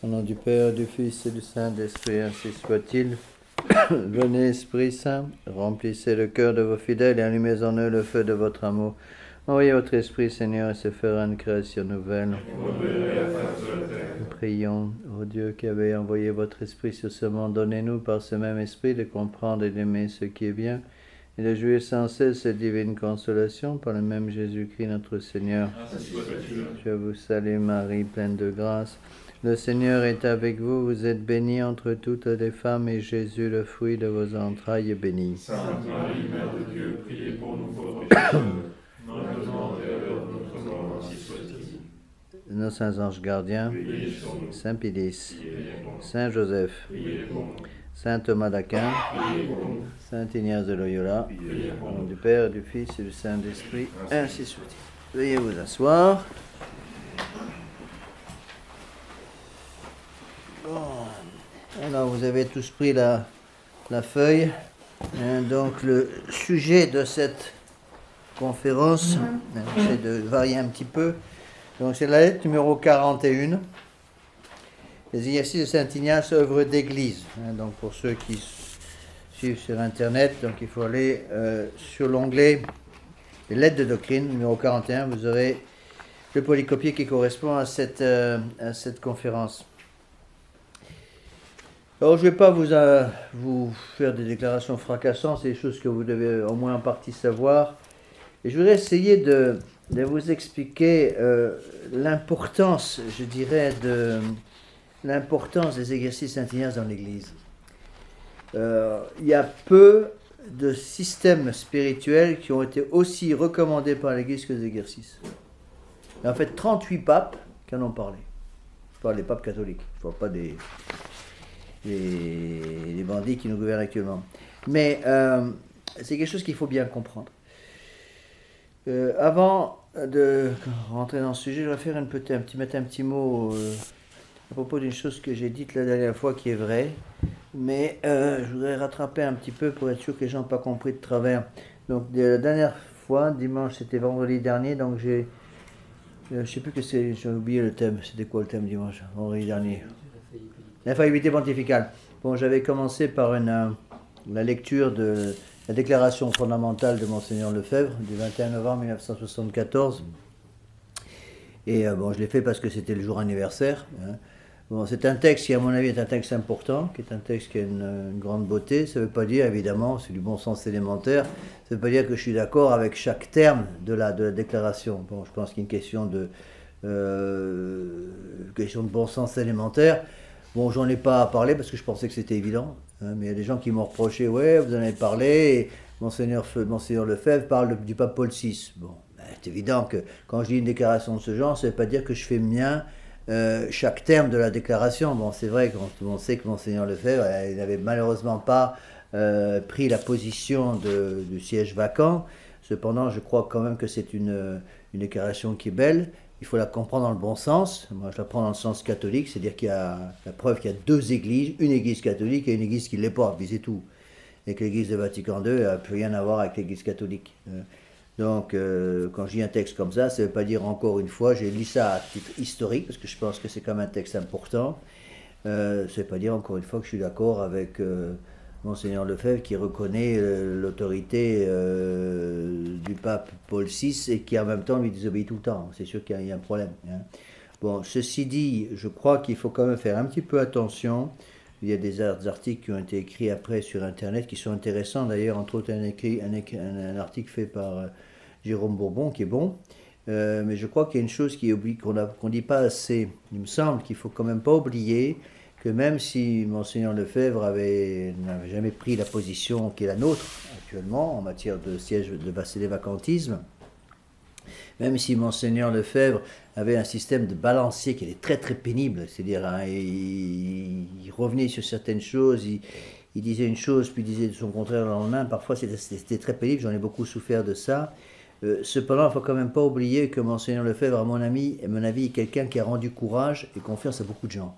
Au nom du Père, du Fils et du Saint-Esprit, ainsi soit-il. Venez, Esprit Saint, remplissez le cœur de vos fidèles et allumez en eux le feu de votre amour. Envoyez votre Esprit, Seigneur, et se fera une création nouvelle. Nous prions, ô Dieu qui avez envoyé votre Esprit sur ce monde, donnez-nous par ce même Esprit de comprendre et d'aimer ce qui est bien et de jouir sans cesse cette divine consolation par le même Jésus-Christ notre Seigneur. Je vous salue Marie, pleine de grâce. Le Seigneur est avec vous, vous êtes bénie entre toutes les femmes, et Jésus, le fruit de vos entrailles, est béni. Sainte Marie, Mère de Dieu, priez pour nous pauvres pécheurs, maintenant et à l'heure de notre mort, ainsi soit-il. Nos saints anges gardiens, Saint Pédis, Saint Joseph, Saint Thomas d'Aquin, Saint Ignace de Loyola, au nom du Père, du Fils et du Saint-Esprit, ainsi soit-il. Veuillez vous asseoir. Bon. Alors, vous avez tous pris la feuille. Donc, le sujet de cette conférence, c'est de varier un petit peu. Donc, c'est la lettre numéro 41. Les exercices de Saint Ignace, œuvre d'église. Donc, pour ceux qui suivent sur Internet, donc il faut aller sur l'onglet les lettres de doctrine, numéro 41. Vous aurez le polycopier qui correspond à cette conférence. Alors, je ne vais pas vous faire des déclarations fracassantes, c'est des choses que vous devez au moins en partie savoir. Et je voudrais essayer de vous expliquer l'importance, je dirais, l'importance des exercices Saint Ignace dans l'Église. Il y a peu de systèmes spirituels qui ont été aussi recommandés par l'Église que les exercices. Il y a en fait 38 papes qui en ont parlé. Je parle des papes catholiques, je ne parle pas les bandits qui nous gouvernent actuellement. Mais c'est quelque chose qu'il faut bien comprendre. Avant de rentrer dans ce sujet, je vais faire mettre un petit mot à propos d'une chose que j'ai dite la dernière fois qui est vraie, mais je voudrais rattraper un petit peu pour être sûr que les gens n'ont pas compris de travers. Donc la dernière fois, dimanche, c'était vendredi dernier, donc je ne sais plus que c'est, j'ai oublié le thème. C'était quoi le thème dimanche, vendredi dernier? L'infaillibilité pontificale. Bon, j'avais commencé par la lecture de la déclaration fondamentale de Monseigneur Lefebvre du 21 novembre 1974. Et bon, je l'ai fait parce que c'était le jour anniversaire. Bon, c'est un texte qui, à mon avis, est un texte important, qui est un texte qui a une grande beauté. Ça ne veut pas dire, évidemment, c'est du bon sens élémentaire, ça ne veut pas dire que je suis d'accord avec chaque terme de la déclaration. Bon, je pense qu'il y a une question de bon sens élémentaire. Bon, j'en ai pas parlé parce que je pensais que c'était évident, mais il y a des gens qui m'ont reproché, ouais, vous en avez parlé, et Monseigneur Lefebvre parle du pape Paul VI. Bon, ben, c'est évident que quand je dis une déclaration de ce genre, ça ne veut pas dire que je fais mien chaque terme de la déclaration. Bon, c'est vrai qu'on sait que Monseigneur Lefebvre, il n'avait malheureusement pas pris la position du siège vacant. Cependant, je crois quand même que c'est une déclaration qui est belle. Il faut la comprendre dans le bon sens. Moi, je la prends dans le sens catholique, c'est-à-dire qu'il y a la preuve qu'il y a deux églises, une église catholique et une église qui ne l'est pas, puis c'est tout. Et que l'église de Vatican II n'a plus rien à voir avec l'église catholique. Donc, quand je dis un texte comme ça ne veut pas dire encore une fois, j'ai lu ça à titre historique, parce que je pense que c'est quand même un texte important. Ça ne veut pas dire encore une fois que je suis d'accord avec Monseigneur Lefebvre qui reconnaît l'autorité du pape Paul VI et qui en même temps lui désobéit tout le temps. C'est sûr qu'il y a un problème. Bon, ceci dit, je crois qu'il faut quand même faire un petit peu attention. Il y a des articles qui ont été écrits après sur Internet qui sont intéressants. D'ailleurs, entre autres, un article fait par Jérôme Bourbon qui est bon. Mais je crois qu'il y a une chose qu'on ne dit pas assez. Il me semble qu'il ne faut quand même pas oublier que même si Monseigneur Lefebvre n'avait jamais pris la position qui est la nôtre actuellement en matière de siège de vacantisme, même si Monseigneur Lefebvre avait un système de balancier qui était très très pénible, c'est-à-dire il revenait sur certaines choses, il disait une chose puis il disait son contraire le lendemain, parfois c'était très pénible, j'en ai beaucoup souffert de ça. Cependant, il ne faut quand même pas oublier que Monseigneur Lefebvre, à mon avis, est quelqu'un qui a rendu courage et confiance à beaucoup de gens.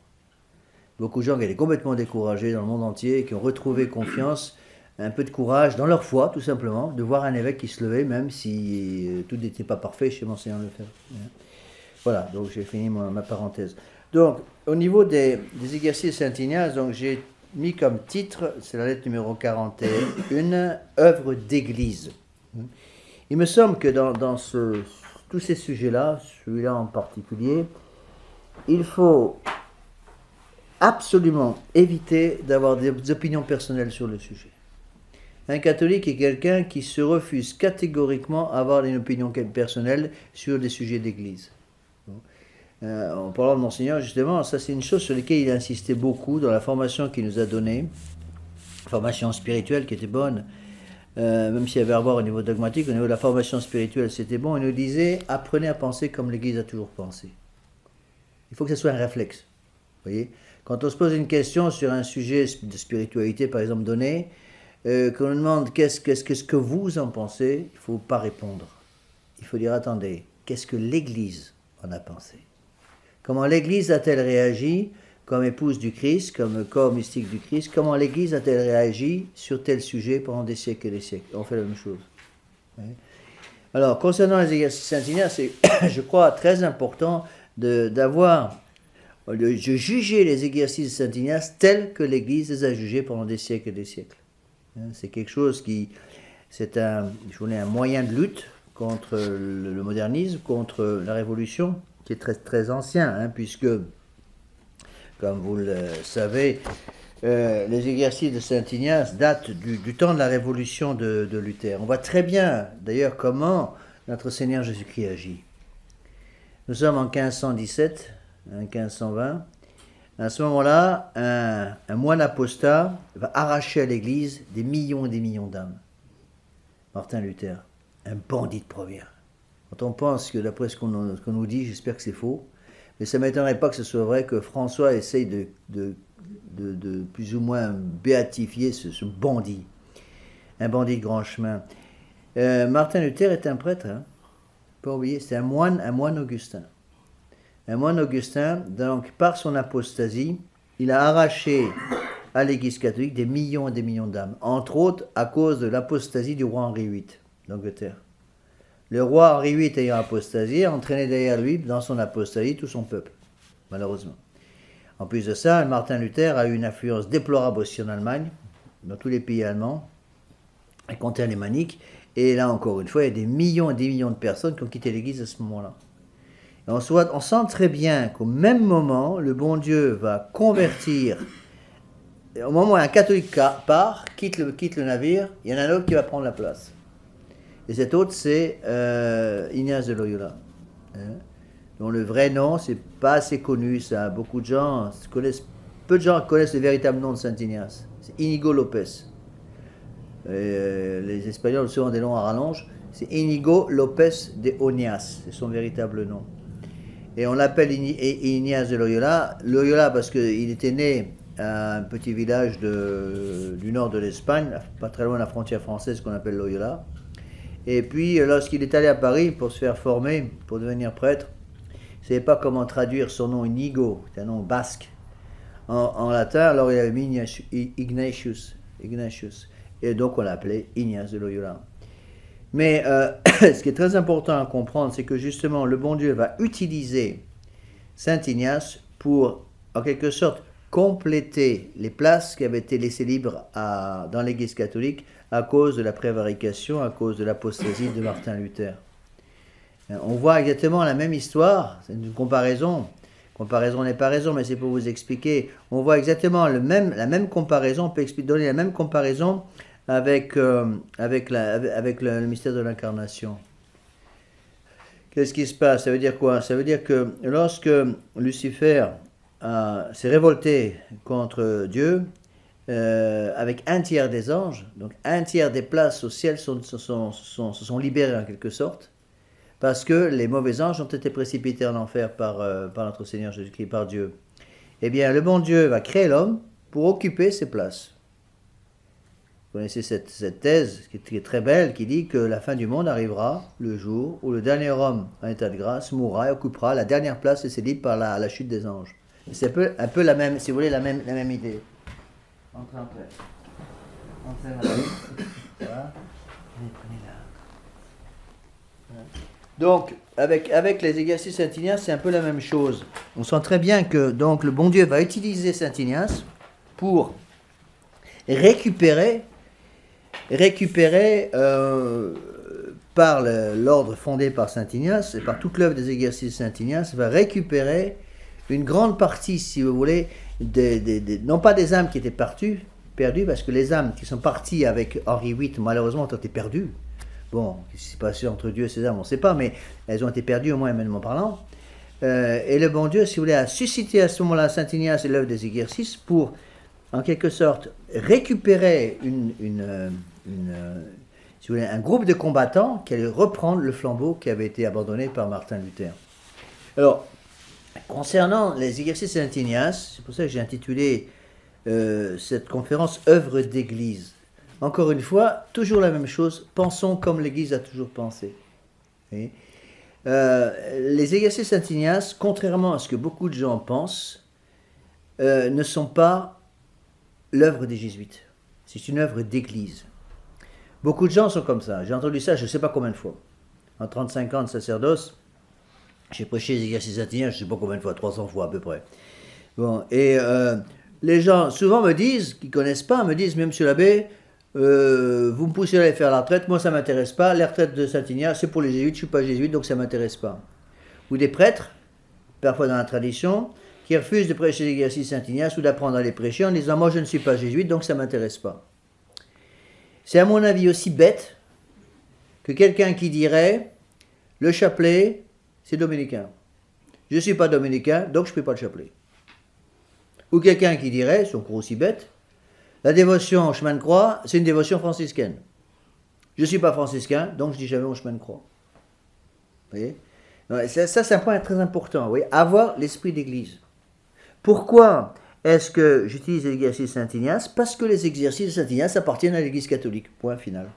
Beaucoup de gens qui étaient complètement découragés dans le monde entier et qui ont retrouvé confiance, un peu de courage dans leur foi, tout simplement, de voir un évêque qui se levait, même si tout n'était pas parfait chez Monseigneur Lefebvre. Voilà, donc j'ai fini ma parenthèse. Donc, au niveau des exercices de Saint Ignace, donc j'ai mis comme titre, c'est la lettre numéro 41, œuvre d'église. Il me semble que dans tous ces sujets-là, celui-là en particulier, il faut absolument éviter d'avoir des opinions personnelles sur le sujet. Un catholique est quelqu'un qui se refuse catégoriquement à avoir une opinion personnelle sur des sujets d'église. En parlant de Monseigneur, justement, ça c'est une chose sur laquelle il a insisté beaucoup dans la formation qu'il nous a donnée, formation spirituelle qui était bonne, même s'il y avait à voir au niveau dogmatique, au niveau de la formation spirituelle c'était bon, il nous disait « apprenez à penser comme l'Église a toujours pensé ». Il faut que ce soit un réflexe, vous voyez. Quand on se pose une question sur un sujet de spiritualité, par exemple, donné, qu'on nous demande qu'est-ce que vous en pensez, il ne faut pas répondre. Il faut dire, attendez, qu'est-ce que l'Église en a pensé? Comment l'Église a-t-elle réagi comme épouse du Christ, comme corps mystique du Christ? Comment l'Église a-t-elle réagi sur tel sujet pendant des siècles et des siècles? On fait la même chose. Oui. Alors, concernant les exercices Saint-Ignace, c'est, je crois, très important de juger les exercices de Saint-Ignace tels que l'Église les a jugés pendant des siècles et des siècles. C'est quelque chose qui, c'est un moyen de lutte contre le modernisme, contre la révolution, qui est très, très ancien, puisque, comme vous le savez, les exercices de Saint-Ignace datent du temps de la révolution de Luther. On voit très bien, d'ailleurs, comment notre Seigneur Jésus-Christ agit. Nous sommes en 1517, 1520. À ce moment-là, un moine apostat va arracher à l'Église des millions et des millions d'âmes. Martin Luther, un bandit de première. Quand on pense que d'après ce qu'on nous dit, j'espère que c'est faux, mais ça ne m'étonnerait pas que ce soit vrai que François essaye de plus ou moins béatifier ce bandit, un bandit de grand chemin. Martin Luther est un prêtre, pas oublier, c'est un moine augustin. Un moine augustin, donc par son apostasie, il a arraché à l'Église catholique des millions et des millions d'âmes, entre autres à cause de l'apostasie du roi Henri VIII d'Angleterre. Le roi Henri VIII ayant apostasié, a entraîné derrière lui, dans son apostasie, tout son peuple, malheureusement. En plus de ça, Martin Luther a eu une influence déplorable aussi en Allemagne, dans tous les pays allemands, et contre alémanique, et là encore une fois, il y a des millions et des millions de personnes qui ont quitté l'Église à ce moment-là. On sent très bien qu'au même moment, le bon Dieu va convertir. Au moment où un catholique part, quitte le navire, il y en a un autre qui va prendre la place. Et cet autre, c'est Ignace de Loyola, dont le vrai nom, c'est pas assez connu. Ça, peu de gens connaissent le véritable nom de Saint Ignace. C'est Inigo Lopez. Les Espagnols ont souvent des noms à rallonge. C'est Inigo Lopez de Oñas, c'est son véritable nom. Et on l'appelle Ignace de Loyola. Loyola parce qu'il était né à un petit village du nord de l'Espagne, pas très loin de la frontière française qu'on appelle Loyola. Et puis lorsqu'il est allé à Paris pour se faire former, pour devenir prêtre, il ne savait pas comment traduire son nom Inigo, c'est un nom basque, en latin, alors il avait mis Ignatius. Et donc on l'appelait Ignace de Loyola. Mais ce qui est très important à comprendre, c'est que justement le bon Dieu va utiliser Saint Ignace pour, en quelque sorte, compléter les places qui avaient été laissées libres dans l'Église catholique à cause de la prévarication, à cause de l'apostasie de Martin Luther. On voit exactement la même histoire, c'est une comparaison. Comparaison n'est pas raison, mais c'est pour vous expliquer. On voit exactement la même comparaison, on peut donner la même comparaison avec le mystère de l'incarnation. Qu'est-ce qui se passe? Ça veut dire quoi? Ça veut dire que lorsque Lucifer s'est révolté contre Dieu, avec un tiers des anges, donc un tiers des places au ciel se sont libérées en quelque sorte, parce que les mauvais anges ont été précipités en enfer par notre Seigneur Jésus-Christ, par Dieu. Eh bien, le bon Dieu va créer l'homme pour occuper ces places. Vous connaissez cette thèse qui est très belle, qui dit que la fin du monde arrivera le jour où le dernier homme en état de grâce mourra et occupera la dernière place laissée libre par la chute des anges. C'est un peu la même, si vous voulez, la même idée. Entrez. Entrez, madame. Voilà. Prenez là. Voilà. Donc, avec les exercices Saint-Ignace, c'est un peu la même chose. On sent très bien que donc, le bon Dieu va utiliser Saint-Ignace pour récupérer par l'ordre fondé par Saint-Ignace et par toute l'œuvre des exercices Saint-Ignace, va récupérer une grande partie, si vous voulez, non pas des âmes qui étaient perdues, parce que les âmes qui sont parties avec Henri VIII, malheureusement, ont été perdues. Bon, ce qui s'est passé entre Dieu et ces âmes, on ne sait pas, mais elles ont été perdues, au moins humainement parlant. Et le bon Dieu, si vous voulez, a suscité à ce moment-là Saint-Ignace et l'œuvre des exercices pour, en quelque sorte, récupérer si vous voulez, un groupe de combattants qui allait reprendre le flambeau qui avait été abandonné par Martin Luther. Alors, concernant les exercices Saint-Ignace, c'est pour ça que j'ai intitulé cette conférence « Œuvre d'Église ». Encore une fois, toujours la même chose, pensons comme l'Église a toujours pensé. Les exercices Saint-Ignace, contrairement à ce que beaucoup de gens pensent, ne sont pas l'œuvre des jésuites. C'est une œuvre d'Église. Beaucoup de gens sont comme ça. J'ai entendu ça je ne sais pas combien de fois. En 35 ans de sacerdoce, j'ai prêché les exercices Saint-Ignace, je ne sais pas combien de fois, 300 fois à peu près. Bon, et les gens souvent me disent, qui ne connaissent pas, me disent, mais monsieur l'abbé, vous me poussez à aller faire la retraite, moi ça ne m'intéresse pas, la retraite de Saint-Ignace c'est pour les jésuites, je ne suis pas jésuite donc ça ne m'intéresse pas. Ou des prêtres, parfois dans la tradition, qui refusent de prêcher les exercices Saint-Ignace ou d'apprendre à les prêcher en disant moi je ne suis pas jésuite donc ça ne m'intéresse pas. C'est à mon avis aussi bête que quelqu'un qui dirait le chapelet c'est dominicain. Je ne suis pas dominicain donc je ne fais pas le chapelet. Ou quelqu'un qui dirait, c'est encore aussi bête, la dévotion au chemin de croix, c'est une dévotion franciscaine. Je ne suis pas franciscain, donc je dis jamais au chemin de croix. Vous voyez ? Ça, c'est un point très important. Vous voyez ? Avoir l'esprit d'église. Pourquoi est-ce que j'utilise les exercices Saint-Ignace ? Parce que les exercices Saint-Ignace appartiennent à l'église catholique. Point final.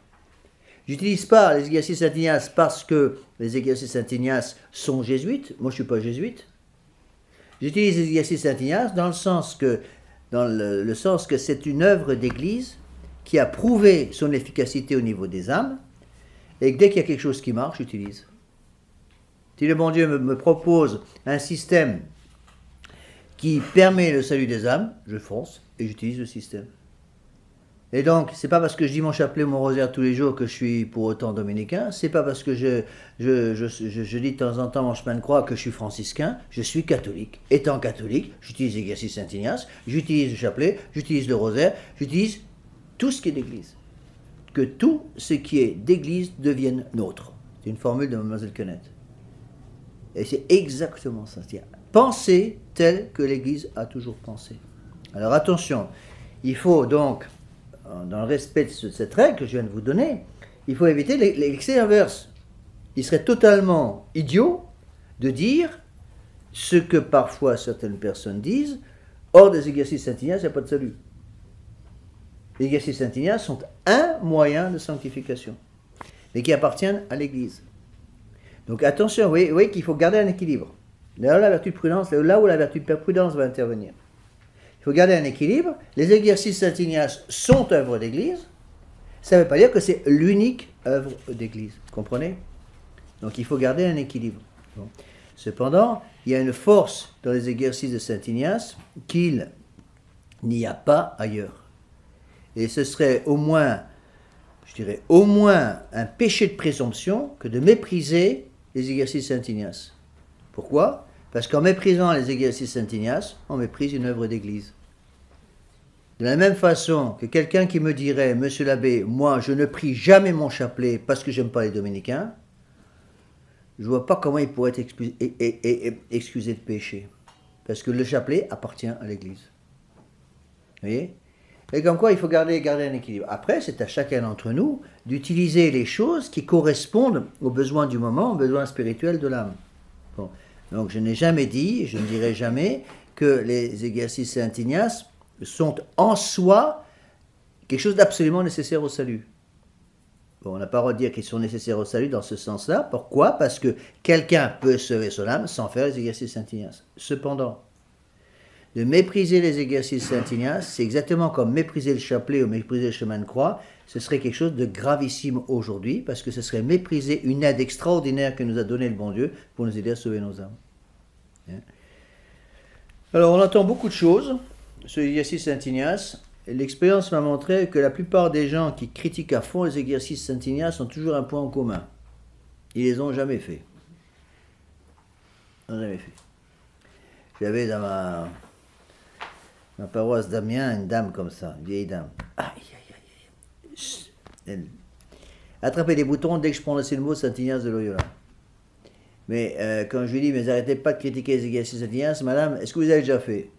J'utilise pas les exercices Saint-Ignace parce que les exercices Saint-Ignace sont jésuites. Moi, je ne suis pas jésuite. J'utilise les exercices Saint-Ignace dans le sens que c'est une œuvre d'église qui a prouvé son efficacité au niveau des âmes et que dès qu'il y a quelque chose qui marche, j'utilise. Si le bon Dieu me propose un système qui permet le salut des âmes, je fonce et j'utilise le système. Et donc, c'est pas parce que je dis mon chapelet ou mon rosaire tous les jours que je suis pour autant dominicain, c'est pas parce que je dis de temps en temps mon chemin de croix que je suis franciscain, je suis catholique. Étant catholique, j'utilise l'exercice Saint-Ignace, j'utilise le chapelet, j'utilise le rosaire, j'utilise tout ce qui est d'église. Que tout ce qui est d'église devienne nôtre. C'est une formule de Mademoiselle Quenette. Et c'est exactement ça. C'est-à-dire, penser tel que l'église a toujours pensé. Alors attention, il faut donc, dans le respect de cette règle que je viens de vous donner, il faut éviter l'excès inverse. Il serait totalement idiot de dire ce que parfois certaines personnes disent, hors des exercices Saint-Ignace, il n'y a pas de salut. Les exercices Saint-Ignace sont un moyen de sanctification, mais qui appartiennent à l'Église. Donc attention, vous voyez qu'il faut garder un équilibre. Là où la vertu de prudence, là où la vertu de prudence va intervenir. Il faut garder un équilibre. Les exercices Saint-Ignace sont œuvres d'Église. Ça ne veut pas dire que c'est l'unique œuvre d'Église. Vous comprenez ? Donc il faut garder un équilibre. Bon. Cependant, il y a une force dans les exercices de Saint-Ignace qu'il n'y a pas ailleurs. Et ce serait au moins, je dirais, au moins un péché de présomption que de mépriser les exercices Saint-Ignace. Pourquoi ? Parce qu'en méprisant les exercices Saint-Ignace, on méprise une œuvre d'Église. De la même façon que quelqu'un qui me dirait, monsieur l'abbé, moi je ne prie jamais mon chapelet parce que j'aime pas les dominicains, je ne vois pas comment il pourrait être excusé de péché. Parce que le chapelet appartient à l'Église. Vous voyez ? Et comme quoi, il faut garder un équilibre. Après, c'est à chacun d'entre nous d'utiliser les choses qui correspondent aux besoins du moment, aux besoins spirituels de l'âme. Bon. Donc, je n'ai jamais dit, je ne dirai jamais, que les exercices Saint-Ignace sont en soi quelque chose d'absolument nécessaire au salut. Bon, on n'a pas le droit de dire qu'ils sont nécessaires au salut dans ce sens-là. Pourquoi ? Parce que quelqu'un peut sauver son âme sans faire les exercices Saint-Ignace. Cependant, De mépriser les exercices Saint-Ignace, c'est exactement comme mépriser le chapelet ou mépriser le chemin de croix. Ce serait quelque chose de gravissime aujourd'hui, parce que ce serait mépriser une aide extraordinaire que nous a donnée le bon Dieu pour nous aider à sauver nos âmes. Alors on entend beaucoup de choses sur l'exercice Saint-Ignace. L'expérience m'a montré que la plupart des gens qui critiquent à fond les exercices Saint-Ignace ont toujours un point en commun. Ils les ont jamais fait. Ils n'ont jamais fait. J'avais dans ma paroisse d'Amiens une dame comme ça, une vieille dame. Aïe, aïe, aïe. Elle attrapait des boutons dès que je prononçais le mot Saint-Ignace de Loyola. Mais quand je lui dis, mais arrêtez pas de critiquer les exercices Saint-Ignace, madame, est-ce que vous avez déjà fait?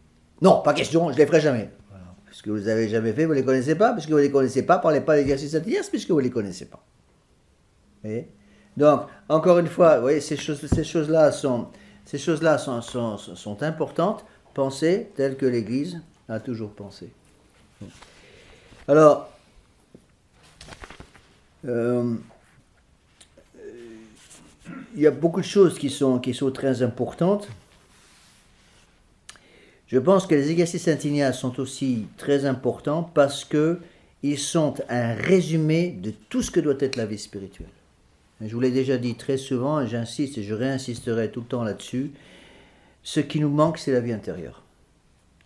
Non, pas question, je ne les ferai jamais. Voilà. Puisque vous n'avez jamais fait, vous ne les connaissez pas. Puisque vous ne les connaissez pas, parlez pas d'exercices Saint-Ignace, puisque vous ne les connaissez pas. Vous voyez? Donc, encore une fois, vous voyez, ces choses-là sont importantes. Pensez telles que l'Église a toujours pensé. Alors, il y a beaucoup de choses qui sont très importantes. Je pense que les exercices Saint-Ignace sont aussi très importants parce qu'ils sont un résumé de tout ce que doit être la vie spirituelle. Je vous l'ai déjà dit très souvent, et j'insiste et je réinsisterai tout le temps là-dessus, ce qui nous manque, c'est la vie intérieure.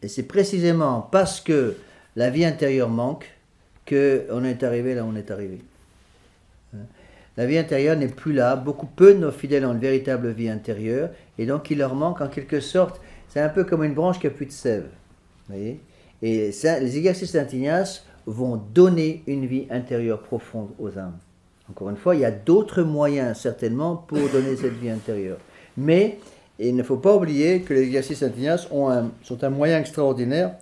Et c'est précisément parce que la vie intérieure manque qu'on est arrivé là où on est arrivé. La vie intérieure n'est plus là. Peu de nos fidèles ont une véritable vie intérieure, et donc il leur manque en quelque sorte. C'est un peu comme une branche qui n'a plus de sève. Vous voyez? Et ça, les exercices Saint-Ignace vont donner une vie intérieure profonde aux âmes. Encore une fois, il y a d'autres moyens certainement pour donner cette vie intérieure. Mais il ne faut pas oublier que les exercices Saint-Ignace sont un moyen extraordinaire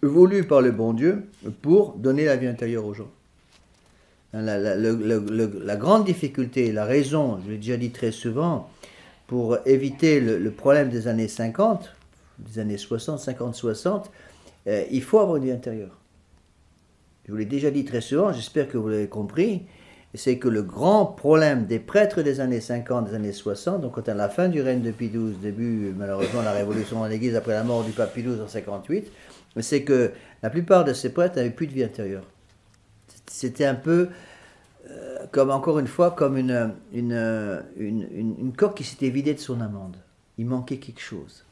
voulu par le bon Dieu pour donner la vie intérieure aux gens. La grande difficulté, la raison, je l'ai déjà dit très souvent, pour éviter le problème des années 50, des années 60, 50, 60, il faut avoir une vie intérieure. Je vous l'ai déjà dit très souvent, j'espère que vous l'avez compris, c'est que le grand problème des prêtres des années 50, des années 60, donc quand à la fin du règne de Pie XII, début malheureusement la révolution dans l'Église après la mort du pape Pie XII en 58, c'est que la plupart de ces prêtres n'avaient plus de vie intérieure. C'était un peu, comme encore une fois, comme une coque qui s'était vidée de son amande. Il manquait quelque chose.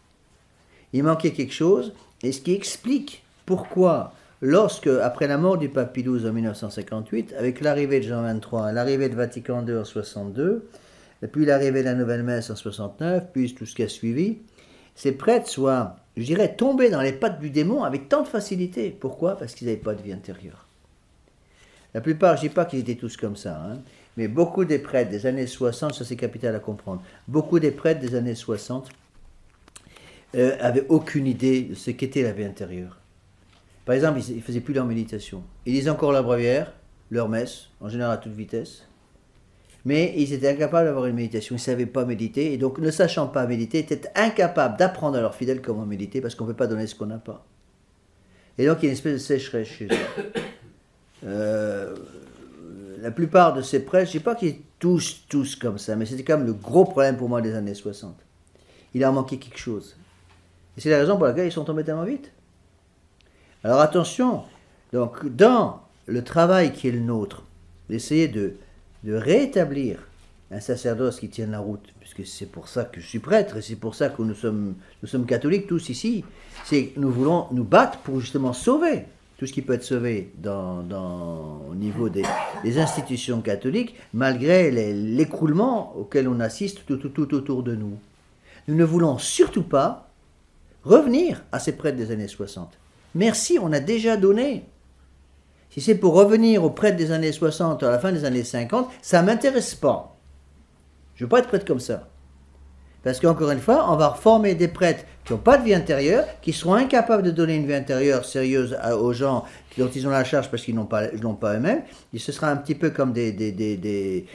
Il manquait quelque chose, et ce qui explique pourquoi, lorsque, après la mort du pape Pie XII en 1958, avec l'arrivée de Jean XXIII, l'arrivée de Vatican II en 62, et puis l'arrivée de la Nouvelle Messe en 69, puis tout ce qui a suivi, ces prêtres soient, je dirais, tombés dans les pattes du démon avec tant de facilité. Pourquoi? Parce qu'ils n'avaient pas de vie intérieure. La plupart, je ne dis pas qu'ils étaient tous comme ça, hein, mais beaucoup des prêtres des années 60, ça c'est capital à comprendre, beaucoup des prêtres des années 60 avaient aucune idée de ce qu'était la vie intérieure. Par exemple, ils ne faisaient plus leur méditation. Ils lisaient encore la brevière, leur messe, en général à toute vitesse, mais ils étaient incapables d'avoir une méditation, ils ne savaient pas méditer, et donc ne sachant pas méditer, étaient incapables d'apprendre à leurs fidèles comment méditer, parce qu'on ne peut pas donner ce qu'on n'a pas. Et donc il y a une espèce de sécheresse chez eux. La plupart de ces prêtres, je ne dis pas qu'ils tous comme ça, mais c'était quand même le gros problème pour moi des années 60. Il leur manquait quelque chose. Et c'est la raison pour laquelle ils sont tombés tellement vite. Alors attention, donc dans le travail qui est le nôtre, d'essayer de rétablir un sacerdoce qui tienne la route, puisque c'est pour ça que je suis prêtre, et c'est pour ça que nous sommes catholiques tous ici, c'est que nous voulons nous battre pour justement sauver tout ce qui peut être sauvé au niveau des institutions catholiques, malgré l'écroulement auquel on assiste tout autour de nous. Nous ne voulons surtout pas revenir à ces prêtres des années 60. Merci, on a déjà donné. Si c'est pour revenir aux prêtres des années 60 à la fin des années 50, ça ne m'intéresse pas. Je ne veux pas être prêtre comme ça. Parce qu'encore une fois, on va reformer des prêtres qui n'ont pas de vie intérieure, qui seront incapables de donner une vie intérieure sérieuse aux gens dont ils ont la charge parce qu'ils n'ont pas eux-mêmes. Et ce sera un petit peu comme des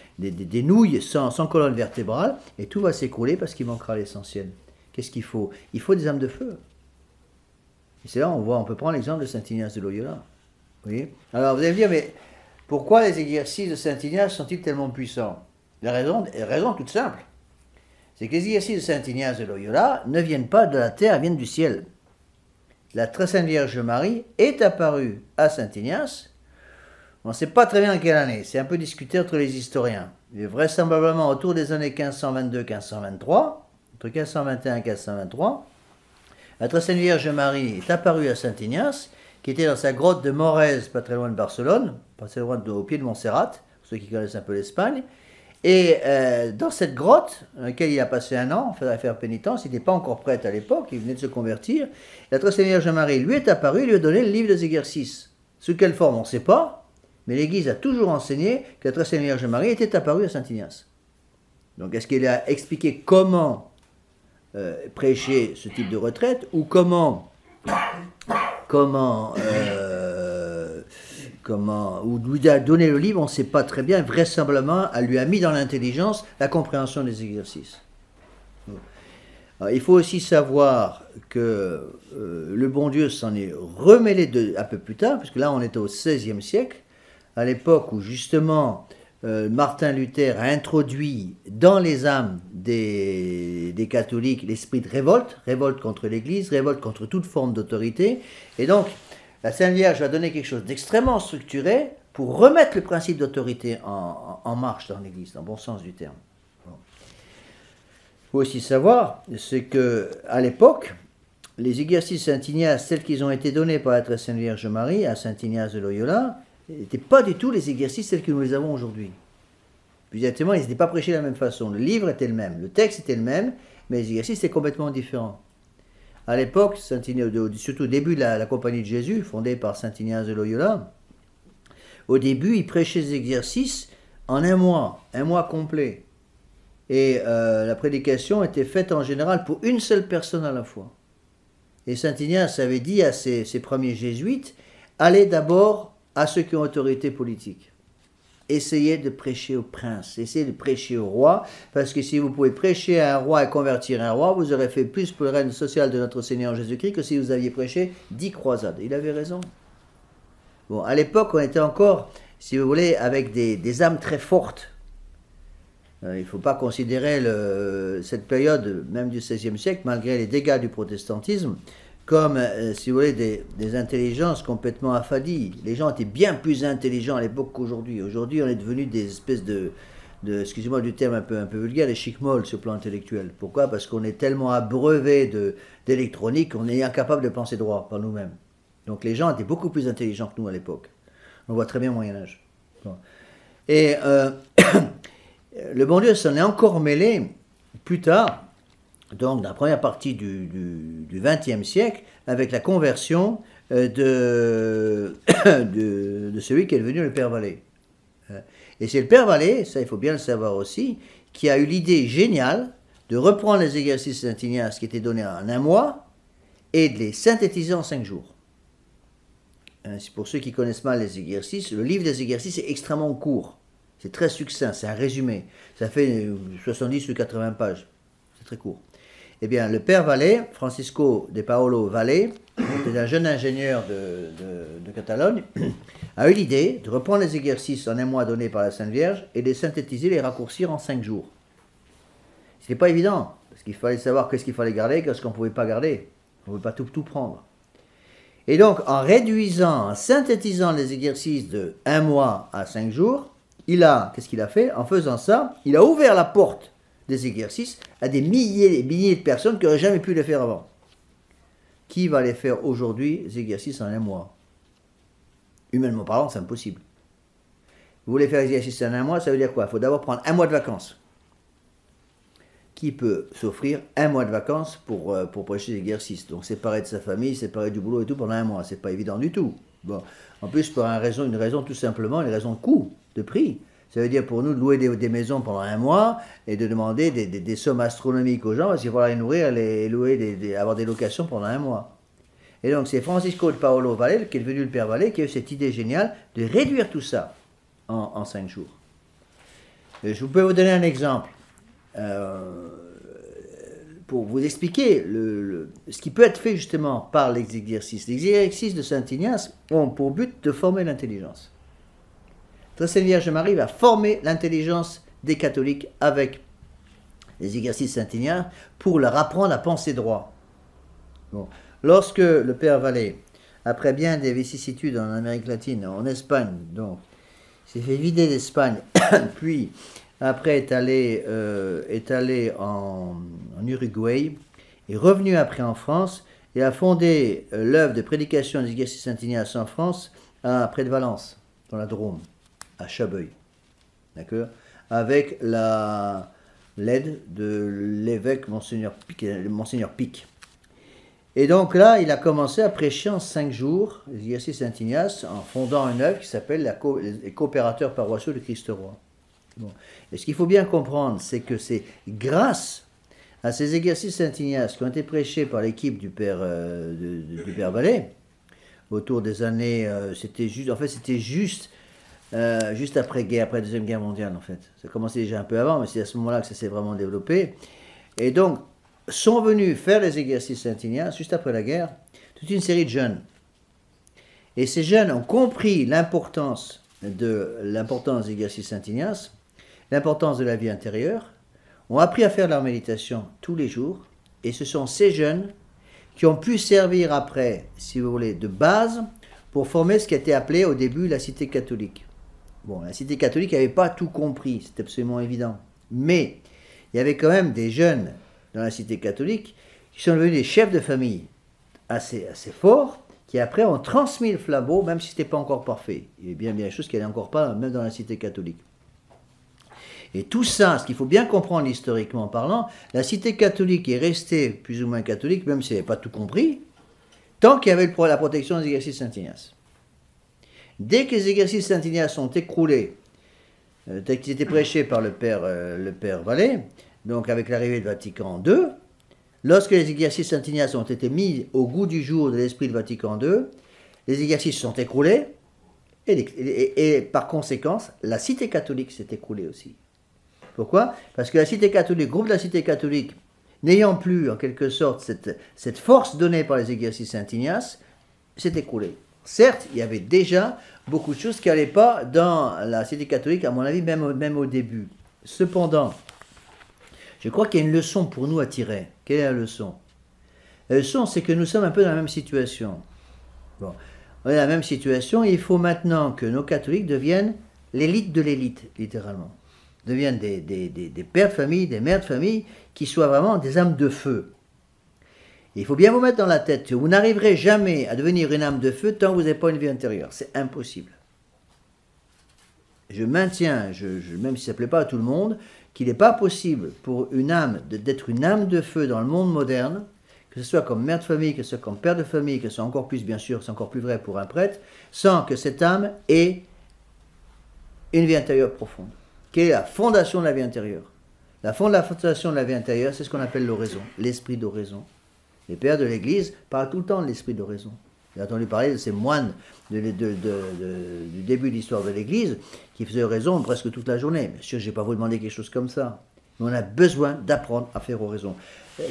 nouilles sans colonne vertébrale, et tout va s'écrouler parce qu'il manquera l'essentiel. Qu'est-ce qu'il faut? Il faut des âmes de feu. Et c'est là on peut prendre l'exemple de Saint Ignace de Loyola. Vous voyez? Alors vous allez me dire, mais pourquoi les exercices de Saint Ignace sont-ils tellement puissants? La raison toute simple. C'est que les exercices de Saint Ignace de Loyola ne viennent pas de la terre, ils viennent du ciel. la très sainte Vierge Marie est apparue à Saint Ignace. On ne sait pas très bien en quelle année, c'est un peu discuté entre les historiens. Mais vraisemblablement autour des années 1522-1523, entre 1521 et 1523, la très sainte Vierge Marie est apparue à Saint Ignace, qui était dans sa grotte de Morez, pas très loin de Barcelone, pas très loin au pied de Montserrat, pour ceux qui connaissent un peu l'Espagne. Et dans cette grotte, dans laquelle il a passé un an, à faire pénitence, il n'était pas encore prêtre à l'époque, il venait de se convertir, la très sainte Vierge Marie lui est apparue, lui a donné le livre des exercices. Sous quelle forme, on ne sait pas, mais l'Église a toujours enseigné que la très sainte Vierge Marie était apparue à Saint Ignace. Donc est-ce qu'il a expliqué comment prêcher ce type de retraite, ou ou lui a donné le livre, on ne sait pas très bien, vraisemblablement, elle lui a mis dans l'intelligence la compréhension des exercices. Alors, il faut aussi savoir que le bon Dieu s'en est remêlé un peu plus tard, puisque là on était au XVIe siècle, à l'époque où justement Martin Luther a introduit dans les âmes des catholiques l'esprit de révolte contre l'Église, révolte contre toute forme d'autorité, et donc la Sainte Vierge va donner quelque chose d'extrêmement structuré pour remettre le principe d'autorité en marche dans l'Église, dans le bon sens du terme. Bon. Il faut aussi savoir, c'est qu'à l'époque, les exercices Saint Ignace, tels qu'ils ont été donnés par la très Sainte Vierge Marie à Saint Ignace de Loyola, n'étaient pas du tout les exercices tels que nous les avons aujourd'hui. Exactement, ils n'étaient pas prêchés de la même façon. Le livre était le même, le texte était le même, mais les exercices étaient complètement différents. À l'époque, surtout au début de la Compagnie de Jésus, fondée par Saint Ignace de Loyola, au début, il prêchait des exercices en un mois complet. Et la prédication était faite en général pour une seule personne à la fois. Et Saint Ignace avait dit à ses premiers jésuites, allez d'abord à ceux qui ont autorité politique. Essayez de prêcher au prince, essayez de prêcher au roi, parce que si vous pouvez prêcher à un roi et convertir un roi, vous aurez fait plus pour le règne social de notre Seigneur Jésus-Christ que si vous aviez prêché 10 croisades. Il avait raison. Bon, à l'époque, on était encore, si vous voulez, avec des âmes très fortes. Il ne faut pas considérer cette période, même du XVIe siècle, malgré les dégâts du protestantisme, comme, si vous voulez, des intelligences complètement affadies. Les gens étaient bien plus intelligents à l'époque qu'aujourd'hui. Aujourd'hui, on est devenu des espèces de excusez-moi du terme un peu vulgaire, des chic-molles sur le plan intellectuel. Pourquoi? Parce qu'on est tellement abreuvé d'électronique qu'on est incapable de penser droit par nous-mêmes. Donc les gens étaient beaucoup plus intelligents que nous à l'époque. On voit très bien au Moyen-Âge. Bon. Et le bon Dieu s'en est encore mêlé plus tard, donc dans la première partie du XXe siècle, avec la conversion de celui qui est devenu le Père Vallée. Et c'est le Père Vallée, ça il faut bien le savoir aussi, qui a eu l'idée géniale de reprendre les exercices Saint Ignace qui étaient donnés en un mois et de les synthétiser en 5 jours. C'est pour ceux qui connaissent mal les exercices, le livre des exercices est extrêmement court. C'est très succinct, c'est un résumé. Ça fait 70 ou 80 pages. C'est très court. Eh bien, le Père Vallée, Francisco de Paolo Vallée, qui est un jeune ingénieur de Catalogne, a eu l'idée de reprendre les exercices en un mois donnés par la Sainte Vierge et de les synthétiser, les raccourcir en 5 jours. Ce n'est pas évident, parce qu'il fallait savoir qu'est-ce qu'il fallait garder, qu'est-ce qu'on ne pouvait pas garder. On ne pouvait pas tout prendre. Et donc, en réduisant, en synthétisant les exercices de 1 mois à 5 jours, qu'est-ce qu'il a fait? En faisant ça, il a ouvert la porte des exercices à des milliers et milliers de personnes qui n'auraient jamais pu les faire avant. Qui va les faire aujourd'hui, les exercices en 1 mois? Humainement parlant, c'est impossible. Vous voulez faire les exercices en 1 mois, ça veut dire quoi? Il faut d'abord prendre 1 mois de vacances. Qui peut s'offrir 1 mois de vacances pour prêcher les exercices? Donc séparé de sa famille, séparé du boulot et tout pendant 1 mois, c'est pas évident du tout. Bon, en plus pour une raison tout simplement, une raison de coût, de prix. Ça veut dire pour nous de louer des maisons pendant 1 mois et de demander des sommes astronomiques aux gens parce qu'il faut les nourrir, les louer, avoir des locations pendant 1 mois. Et donc c'est Francisco de Paolo Vallée, qui est devenu le Père Vallée, qui a eu cette idée géniale de réduire tout ça en 5 jours. Et je peux vous donner un exemple. Pour vous expliquer ce qui peut être fait justement par les exercices. Les exercices de Saint Ignace ont pour but de former l'intelligence. Très Sainte Vierge Marie va former l'intelligence des catholiques avec les exercices Saint Ignace pour leur apprendre à penser droit. Bon. lorsque le père Vallée, après bien des vicissitudes en Amérique latine, en Espagne, donc, s'est fait vider d'Espagne, puis après est allé en Uruguay, est revenu après en France et a fondé l'œuvre de prédication des exercices Saint-Ignace en France, près de Valence, dans la Drôme, à Chabeuil. D'accord? Avec l'aide de l'évêque Monseigneur Pic. Et donc là, il a commencé à prêcher en 5 jours les exercices Saint-Ignace en fondant une œuvre qui s'appelle les coopérateurs paroissiaux de Christ-Roi. Bon. Et ce qu'il faut bien comprendre, c'est que c'est grâce à ces exercices Saint-Ignace qui ont été prêchés par l'équipe du père Vallée, autour des années, c'était juste après la Deuxième Guerre mondiale, en fait. Ça a commencé déjà un peu avant, mais c'est à ce moment-là que ça s'est vraiment développé. Et donc, sont venus faire les exercices Saint-Ignace, juste après la guerre, toute une série de jeunes. Et ces jeunes ont compris l'importance des exercices Saint-Ignace, l'importance de la vie intérieure, ont appris à faire leur méditation tous les jours, et ce sont ces jeunes qui ont pu servir après, si vous voulez, de base pour former ce qui a été appelé au début la cité catholique. Bon, la cité catholique n'avait pas tout compris, c'est absolument évident. Mais il y avait quand même des jeunes dans la cité catholique qui sont devenus des chefs de famille assez forts, qui après ont transmis le flambeau, même si ce n'était pas encore parfait. Il y avait bien des choses qui n'allaient encore pas, même dans la cité catholique. Et tout ça, ce qu'il faut bien comprendre historiquement parlant, la cité catholique est restée plus ou moins catholique, même si elle n'avait pas tout compris, tant qu'il y avait la protection des exercices Saint-Ignace. Dès que les exercices Saint-Ignace sont écroulés, dès qu'ils étaient prêchés par le père Vallée, donc avec l'arrivée de Vatican II, lorsque les exercices Saint-Ignace ont été mis au goût du jour de l'esprit de Vatican II, les exercices sont écroulés, et par conséquence, la cité catholique s'est écroulée aussi. Pourquoi? Parce que la cité catholique, le groupe de la cité catholique, n'ayant plus en quelque sorte cette force donnée par les exercices Saint-Ignace, s'est écroulé. Certes, il y avait déjà beaucoup de choses qui n'allaient pas dans la cité catholique, à mon avis, même au début. Cependant, je crois qu'il y a une leçon pour nous à tirer. Quelle est la leçon? La leçon, c'est que nous sommes un peu dans la même situation. Bon, on est dans la même situation et il faut maintenant que nos catholiques deviennent l'élite de l'élite, littéralement. Deviennent des pères de famille, des mères de famille, qui soient vraiment des âmes de feu. Et il faut bien vous mettre dans la tête que vous n'arriverez jamais à devenir une âme de feu tant que vous n'avez pas une vie intérieure. C'est impossible. Je maintiens, même si ça ne plaît pas à tout le monde, qu'il n'est pas possible pour une âme d'être une âme de feu dans le monde moderne, que ce soit comme mère de famille, que ce soit comme père de famille, que ce soit encore plus, bien sûr, c'est encore plus vrai pour un prêtre, sans que cette âme ait une vie intérieure profonde. Quelle est la fondation de la vie intérieure? La fondation de la vie intérieure, c'est ce qu'on appelle l'oraison, l'esprit d'oraison. Les pères de l'Église parlent tout le temps de l'esprit d'oraison. J'ai entendu parler de ces moines du début de l'histoire de l'Église qui faisaient oraison presque toute la journée. Bien sûr, je n'ai pas vous demandé quelque chose comme ça. Mais on a besoin d'apprendre à faire oraison.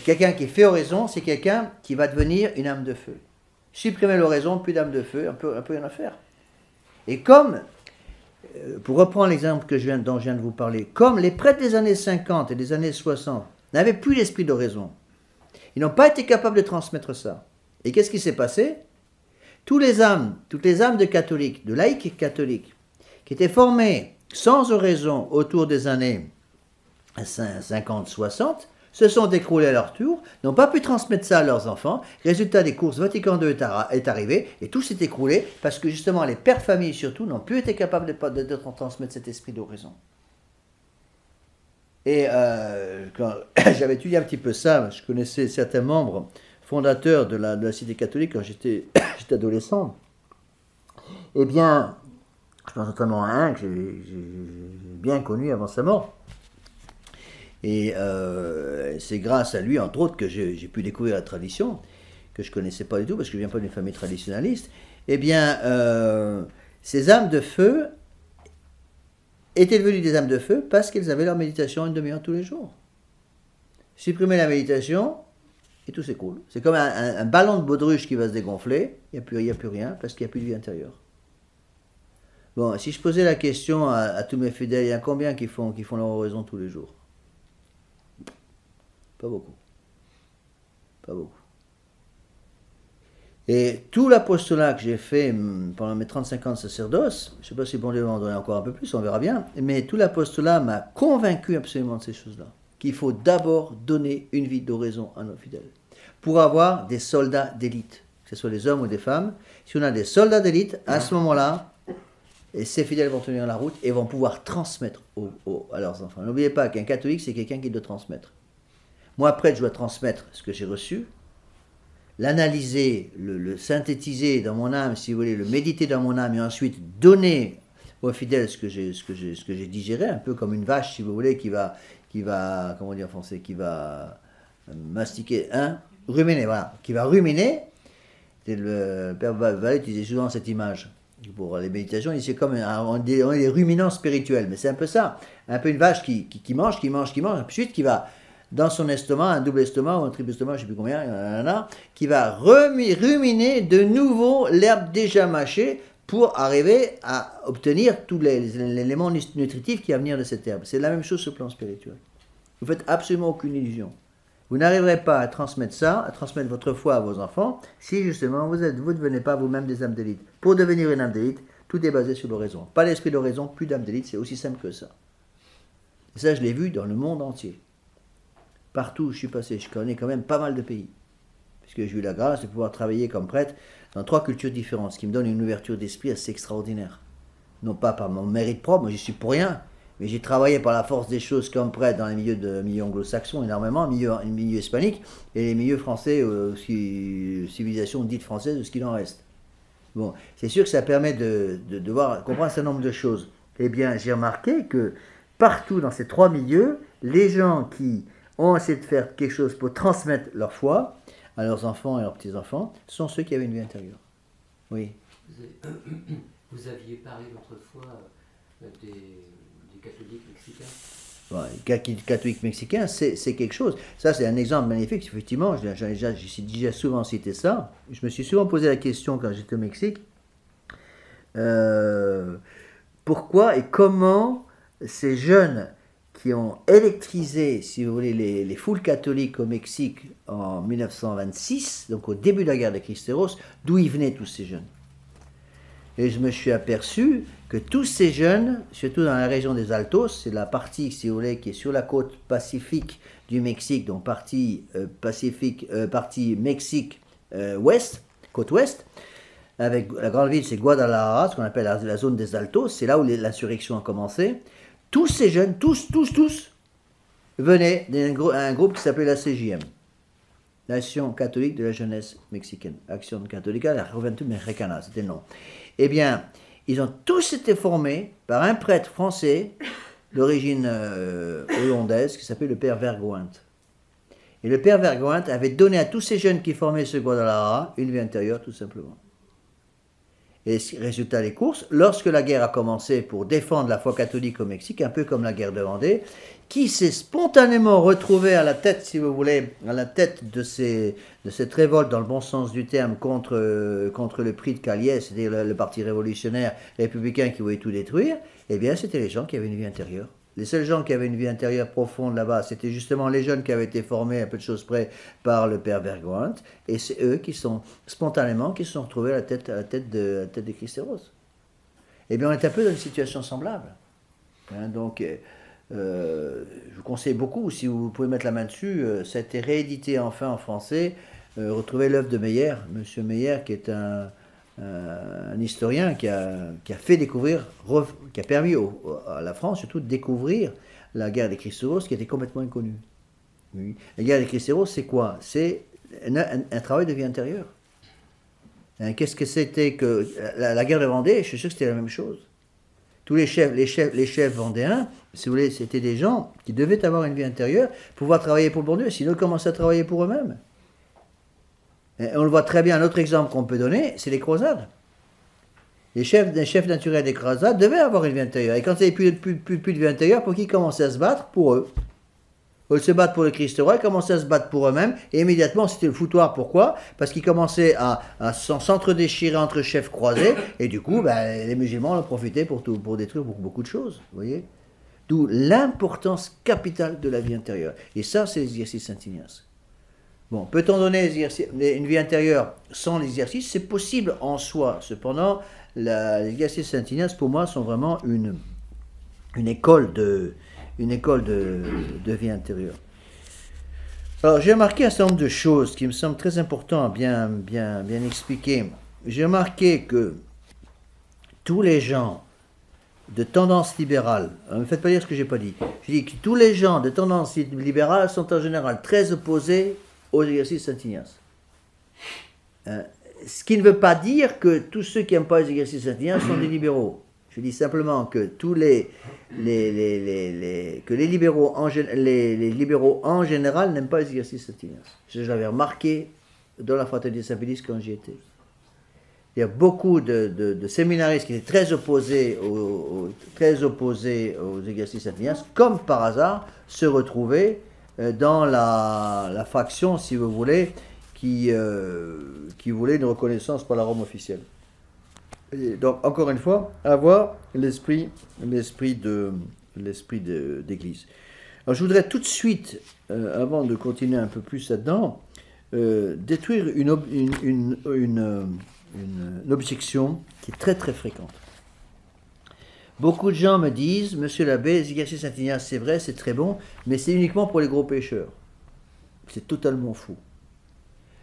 Quelqu'un qui fait oraison, c'est quelqu'un qui va devenir une âme de feu. Supprimer l'oraison, plus d'âme de feu, un peu rien à faire. Et comme, pour reprendre l'exemple dont je viens de vous parler, comme les prêtres des années 50 et des années 60 n'avaient plus l'esprit d'oraison, ils n'ont pas été capables de transmettre ça. Et qu'est-ce qui s'est passé? Toutes les âmes de catholiques, de laïcs catholiques, qui étaient formées sans oraison autour des années 50-60, se sont écroulées à leur tour, n'ont pas pu transmettre ça à leurs enfants. Résultat, des courses Vatican II est arrivé et tout s'est écroulé parce que justement les pères familles surtout n'ont plus été capables de transmettre cet esprit d'oraison. Et quand j'avais étudié un petit peu ça, je connaissais certains membres fondateurs de la cité catholique quand j'étais adolescent. Eh bien, je pense notamment à un que j'ai bien connu avant sa mort. Et c'est grâce à lui, entre autres, que j'ai pu découvrir la tradition, que je ne connaissais pas du tout, parce que je ne viens pas d'une famille traditionnaliste. Eh bien, ces âmes de feu étaient devenues des âmes de feu parce qu'elles avaient leur méditation une demi-heure tous les jours. Supprimer la méditation, et tout s'écroule. C'est comme un ballon de baudruche qui va se dégonfler, il n'y a plus rien, parce qu'il n'y a plus de vie intérieure. Bon, si je posais la question à tous mes fidèles, il y a combien qui font leur oraison tous les jours? Pas beaucoup. Pas beaucoup. Et tout l'apostolat que j'ai fait pendant mes 35 ans de sacerdoce, je ne sais pas si bon Dieu va en donner encore un peu plus, on verra bien, mais tout l'apostolat m'a convaincu absolument de ces choses-là. Qu'il faut d'abord donner une vie d'oraison à nos fidèles. Pour avoir des soldats d'élite, que ce soit des hommes ou des femmes, si on a des soldats d'élite, à ce moment-là, et ces fidèles vont tenir la route et vont pouvoir transmettre à leurs enfants. N'oubliez pas qu'un catholique, c'est quelqu'un qui doit transmettre. Moi, après, je dois transmettre ce que j'ai reçu, l'analyser, le synthétiser dans mon âme, si vous voulez, le méditer dans mon âme, et ensuite donner aux fidèles ce que j'ai digéré, un peu comme une vache, si vous voulez, qui va comment dire en français, qui va mastiquer, ruminer, voilà, qui va ruminer. Le Père Vallée utilisait souvent cette image pour les méditations, c'est comme on est des ruminants spirituels, mais c'est un peu ça, un peu une vache qui mange, ensuite qui va dans son estomac, un double estomac ou un triple estomac, je ne sais plus combien, qui va ruminer de nouveau l'herbe déjà mâchée pour arriver à obtenir tous les éléments nutritifs qui vont venir de cette herbe. C'est la même chose sur le plan spirituel. Vous ne faites absolument aucune illusion. Vous n'arriverez pas à transmettre ça, à transmettre votre foi à vos enfants, si justement vous ne devenez pas vous-même des âmes d'élite. Pour devenir une âme d'élite, tout est basé sur l'oraison. Pas l'esprit d'oraison, plus d'âme d'élite, c'est aussi simple que ça. Et ça, je l'ai vu dans le monde entier. Partout où je suis passé, je connais quand même pas mal de pays. Puisque j'ai eu la grâce de pouvoir travailler comme prêtre dans 3 cultures différentes, ce qui me donne une ouverture d'esprit assez extraordinaire. Non pas par mon mérite propre, moi j'y suis pour rien, mais j'ai travaillé par la force des choses comme prêtre dans les milieux anglo-saxons énormément, les milieux hispaniques et les milieux français, civilisation dite française, ou ce qu'il en reste. Bon, c'est sûr que ça permet de comprendre un certain nombre de choses. Eh bien, j'ai remarqué que partout dans ces 3 milieux, les gens qui ont essayé de faire quelque chose pour transmettre leur foi à leurs enfants et à leurs petits-enfants sont ceux qui avaient une vie intérieure. Oui. Vous aviez parlé l'autre fois des catholiques mexicains. Bon, les catholiques mexicains, c'est quelque chose. Ça, c'est un exemple magnifique. Effectivement, j'ai déjà souvent cité ça. Je me suis souvent posé la question quand j'étais au Mexique. Pourquoi et comment ces jeunes qui ont électrisé, si vous voulez, les foules catholiques au Mexique en 1926, donc au début de la guerre de Cristeros, d'où ils venaient tous ces jeunes. Et je me suis aperçu que tous ces jeunes, surtout dans la région des Altos, c'est la partie, si vous voulez, qui est sur la côte pacifique du Mexique, donc partie Mexique ouest, côte ouest, avec la grande ville, c'est Guadalajara, ce qu'on appelle la zone des Altos, c'est là où l'insurrection a commencé. Tous ces jeunes, tous, venaient d'un groupe qui s'appelait la CJM, l'Action catholique de la jeunesse mexicaine, Action Católica de la Juventud Mexicana, c'était le nom. Eh bien, ils ont tous été formés par un prêtre français d'origine hollandaise qui s'appelait le Père Vergoint. Et le Père Vergoint avait donné à tous ces jeunes qui formaient ce Guadalajara une vie intérieure, tout simplement. Et résultat des courses, lorsque la guerre a commencé pour défendre la foi catholique au Mexique, un peu comme la guerre de Vendée, qui s'est spontanément retrouvé à la tête, si vous voulez, à la tête de cette révolte, dans le bon sens du terme, contre le prix de Caliès, c'est-à-dire le parti révolutionnaire républicain qui voulait tout détruire, eh bien, c'était les gens qui avaient une vie intérieure. Les seuls gens qui avaient une vie intérieure profonde là-bas, c'était justement les jeunes qui avaient été formés à peu de choses près par le Père Vergoint, et c'est eux qui sont spontanément qui se sont retrouvés à la tête des Cristeros. Eh bien, on est un peu dans une situation semblable. Donc, je vous conseille beaucoup, si vous pouvez mettre la main dessus, ça a été réédité enfin en français. Retrouvez l'œuvre de Meyer, Monsieur Meyer, qui est un historien qui a fait découvrir, qui a permis à la France surtout de découvrir la guerre des Cristeros, qui était complètement inconnue. Oui. La guerre des Cristeros, c'est quoi? C'est un travail de vie intérieure. Qu'est-ce que c'était que la guerre de Vendée? Je suis sûr que c'était la même chose. Tous les chefs vendéens, si vous voulez, c'était des gens qui devaient avoir une vie intérieure, pouvoir travailler pour le bon Dieu, sinon ils commençaient à travailler pour eux-mêmes. Et on le voit très bien, un autre exemple qu'on peut donner, c'est les croisades. Les chefs naturels des croisades devaient avoir une vie intérieure. Et quand il n'y avait plus de vie intérieure, pour qu'ils commençaient à se battre pour eux. Au lieu de se battre pour le Christ roi, ils commençaient à se battre pour eux-mêmes. Et immédiatement, c'était le foutoir. Pourquoi? Parce qu'ils commençaient à s'entre-déchirer entre chefs croisés. Et du coup, les musulmans en profitaient pour détruire beaucoup de choses. Vous voyez? D'où l'importance capitale de la vie intérieure. Et ça, c'est l'exercice Saint Ignace. Bon, peut-on donner une vie intérieure sans l'exercice? C'est possible en soi. Cependant, l'exercice Saint-Ignace, pour moi, sont vraiment une école de vie intérieure. Alors, j'ai remarqué un certain nombre de choses qui me semblent très importantes à bien expliquer. J'ai remarqué que tous les gens de tendance libérale, ne me faites pas dire ce que j'ai pas dit, je dis que tous les gens de tendance libérale sont en général très opposés aux exercices Saint-Ignace. Ce qui ne veut pas dire que tous ceux qui n'aiment pas les exercices Saint-Ignace sont des libéraux. Je dis simplement que les libéraux en général n'aiment pas les exercices Saint-Ignace. Je l'avais remarqué dans la fraternité Saint-Pédis quand j'y étais. Il y a beaucoup de séminaristes qui étaient très opposés aux exercices Saint-Ignace, comme par hasard, se retrouvaient dans la fraction, si vous voulez, qui voulait une reconnaissance par la Rome officielle. Et donc, encore une fois, avoir l'esprit d'église. Alors, je voudrais tout de suite, avant de continuer un peu plus là-dedans, détruire une objection qui est très très fréquente. Beaucoup de gens me disent, Monsieur l'abbé, les exercices Saint-Ignace, c'est vrai, c'est très bon, mais c'est uniquement pour les gros pécheurs. C'est totalement faux.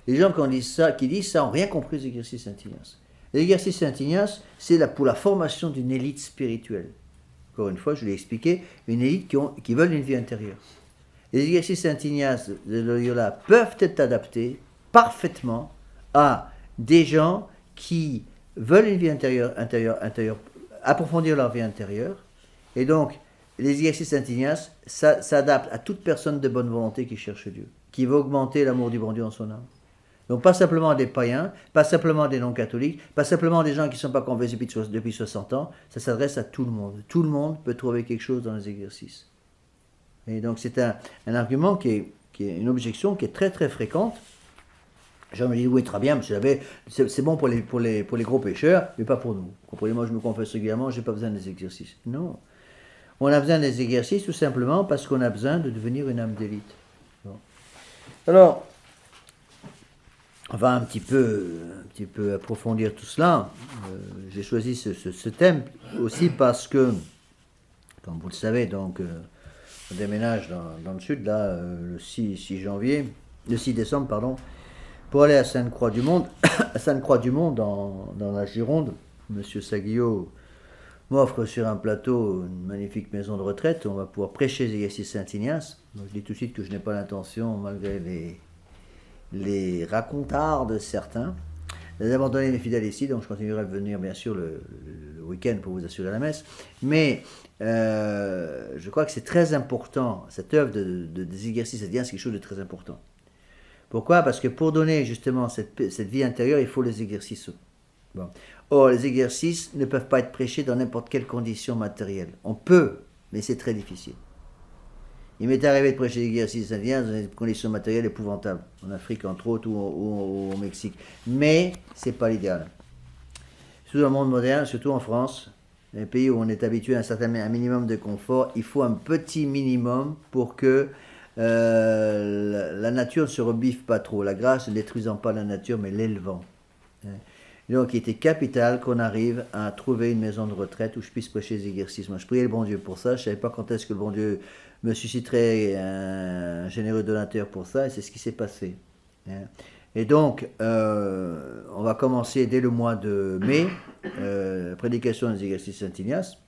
Les gens qui disent ça n'ont rien compris des exercices Saint-Ignace. L'exercice Saint-Ignace, c'est pour la formation d'une élite spirituelle. Encore une fois, je l'ai expliqué, une élite qui veulent une vie intérieure. Les exercices Saint-Ignace de Loyola peuvent être adaptés parfaitement à des gens qui veulent une vie intérieure, approfondir leur vie intérieure. Et donc, les exercices Saint-Ignace s'adaptent à toute personne de bonne volonté qui cherche Dieu, qui veut augmenter l'amour du bon Dieu en son âme. Donc, pas simplement des païens, pas simplement des non-catholiques, pas simplement des gens qui ne sont pas convertis depuis 60 ans, ça s'adresse à tout le monde. Tout le monde peut trouver quelque chose dans les exercices. Et donc, c'est un argument qui est une objection qui est très très fréquente. Les gens me disent, oui, très bien, monsieur l'abbé, c'est bon pour les gros pécheurs, mais pas pour nous. Comprenez-moi, je me confesse régulièrement, je n'ai pas besoin des exercices. Non. On a besoin des exercices tout simplement parce qu'on a besoin de devenir une âme d'élite. Bon. Alors, on va un petit peu approfondir tout cela. J'ai choisi ce thème aussi parce que, comme vous le savez, donc, on déménage dans le sud, là, le 6 décembre, pardon, pour aller à Sainte-Croix-du-Monde, dans la Gironde. Monsieur Saguillot m'offre sur un plateau une magnifique maison de retraite. On va pouvoir prêcher les exercices Saint-Ignace. Je dis tout de suite que je n'ai pas l'intention, malgré les racontards de certains, d'abandonner mes fidèles ici, donc je continuerai à venir bien sûr le week-end pour vous assurer la messe, mais je crois que c'est très important, cette œuvre des exercices Saint-Ignace, c'est quelque chose de très important. Pourquoi? Parce que pour donner justement cette vie intérieure, il faut les exercices. Bon. Or, les exercices ne peuvent pas être prêchés dans n'importe quelle condition matérielle. On peut, mais c'est très difficile. Il m'est arrivé de prêcher l'exercice Saint-Ignace dans des conditions matérielles épouvantables, en Afrique entre autres ou au Mexique. Mais ce n'est pas l'idéal. Surtout dans le monde moderne, surtout en France, dans les pays où on est habitué à un minimum de confort, il faut un petit minimum pour que la nature ne se rebiffe pas trop. La grâce ne détruisant pas la nature, mais l'élevant. Donc, il était capital qu'on arrive à trouver une maison de retraite où je puisse prêcher les exercices. Moi, je priais le bon Dieu pour ça. Je ne savais pas quand est-ce que le bon Dieu me susciterait un généreux donateur pour ça, et c'est ce qui s'est passé. Et donc, on va commencer dès le mois de mai, la prédication des exercices Saint-Ignace.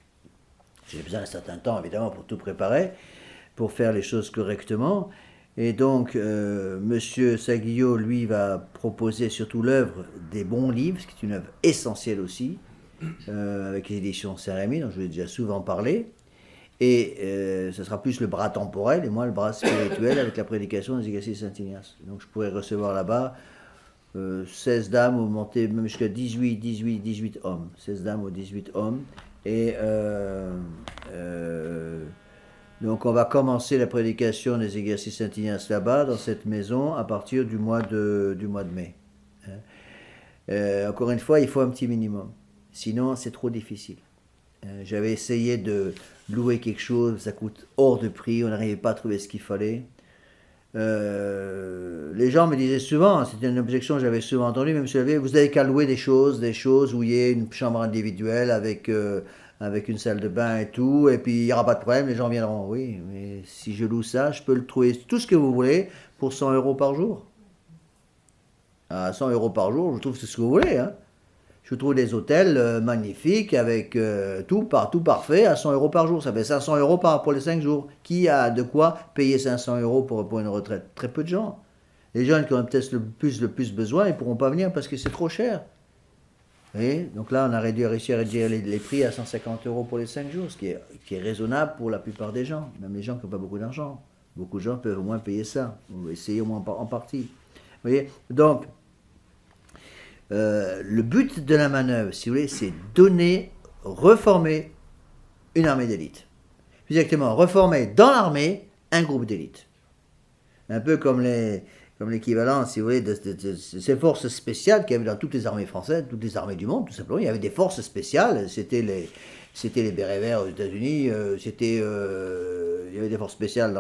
J'ai besoin d'un certain temps, évidemment, pour tout préparer, pour faire les choses correctement. Et donc, Monsieur Saguillot, lui, va proposer surtout l'œuvre des bons livres, ce qui est une œuvre essentielle aussi, avec les éditions Cérémie, dont je vous ai déjà souvent parlé. Et ce sera plus le bras temporel et moins le bras spirituel avec la prédication des exercices Saint-Ignace. Donc, je pourrais recevoir là-bas 16 dames ou monter même jusqu'à 18 hommes. 16 dames ou 18 hommes. Et donc, on va commencer la prédication des exercices Saint-Ignace là-bas, dans cette maison, à partir du mois de mai. Encore une fois, il faut un petit minimum. Sinon, c'est trop difficile. J'avais essayé de louer quelque chose, ça coûte hors de prix, on n'arrivait pas à trouver ce qu'il fallait. les gens me disaient souvent, c'était une objection que j'avais souvent entendue, mais monsieur Lavé, vous avez qu'à louer des choses où il y ait une chambre individuelle avec une salle de bain et tout, et puis il n'y aura pas de problème, les gens viendront. Oui, mais si je loue ça, je peux le trouver tout ce que vous voulez pour 100 € par jour. À 100 € par jour, je trouve que c'est ce que vous voulez. Hein. Je trouve des hôtels magnifiques avec tout parfait à 100 € par jour. Ça fait 500 € pour les 5 jours. Qui a de quoi payer 500 € pour une retraite? Très peu de gens. Les jeunes qui ont peut-être le plus besoin, ils ne pourront pas venir parce que c'est trop cher. Et donc là, on a réussi à réduire les prix à 150 € pour les 5 jours, ce qui est raisonnable pour la plupart des gens, même les gens qui n'ont pas beaucoup d'argent. Beaucoup de gens peuvent au moins payer ça, ou essayer au moins en partie. Vous voyez? Donc, le but de la manœuvre, si vous voulez, c'est reformer une armée d'élite. Plus exactement, reformer dans l'armée un groupe d'élite. Un peu comme l'équivalent, si vous voulez, de ces forces spéciales qu'il y avait dans toutes les armées françaises, toutes les armées du monde, tout simplement. Il y avait des forces spéciales, c'était les bérets verts aux États-Unis, il y avait des forces spéciales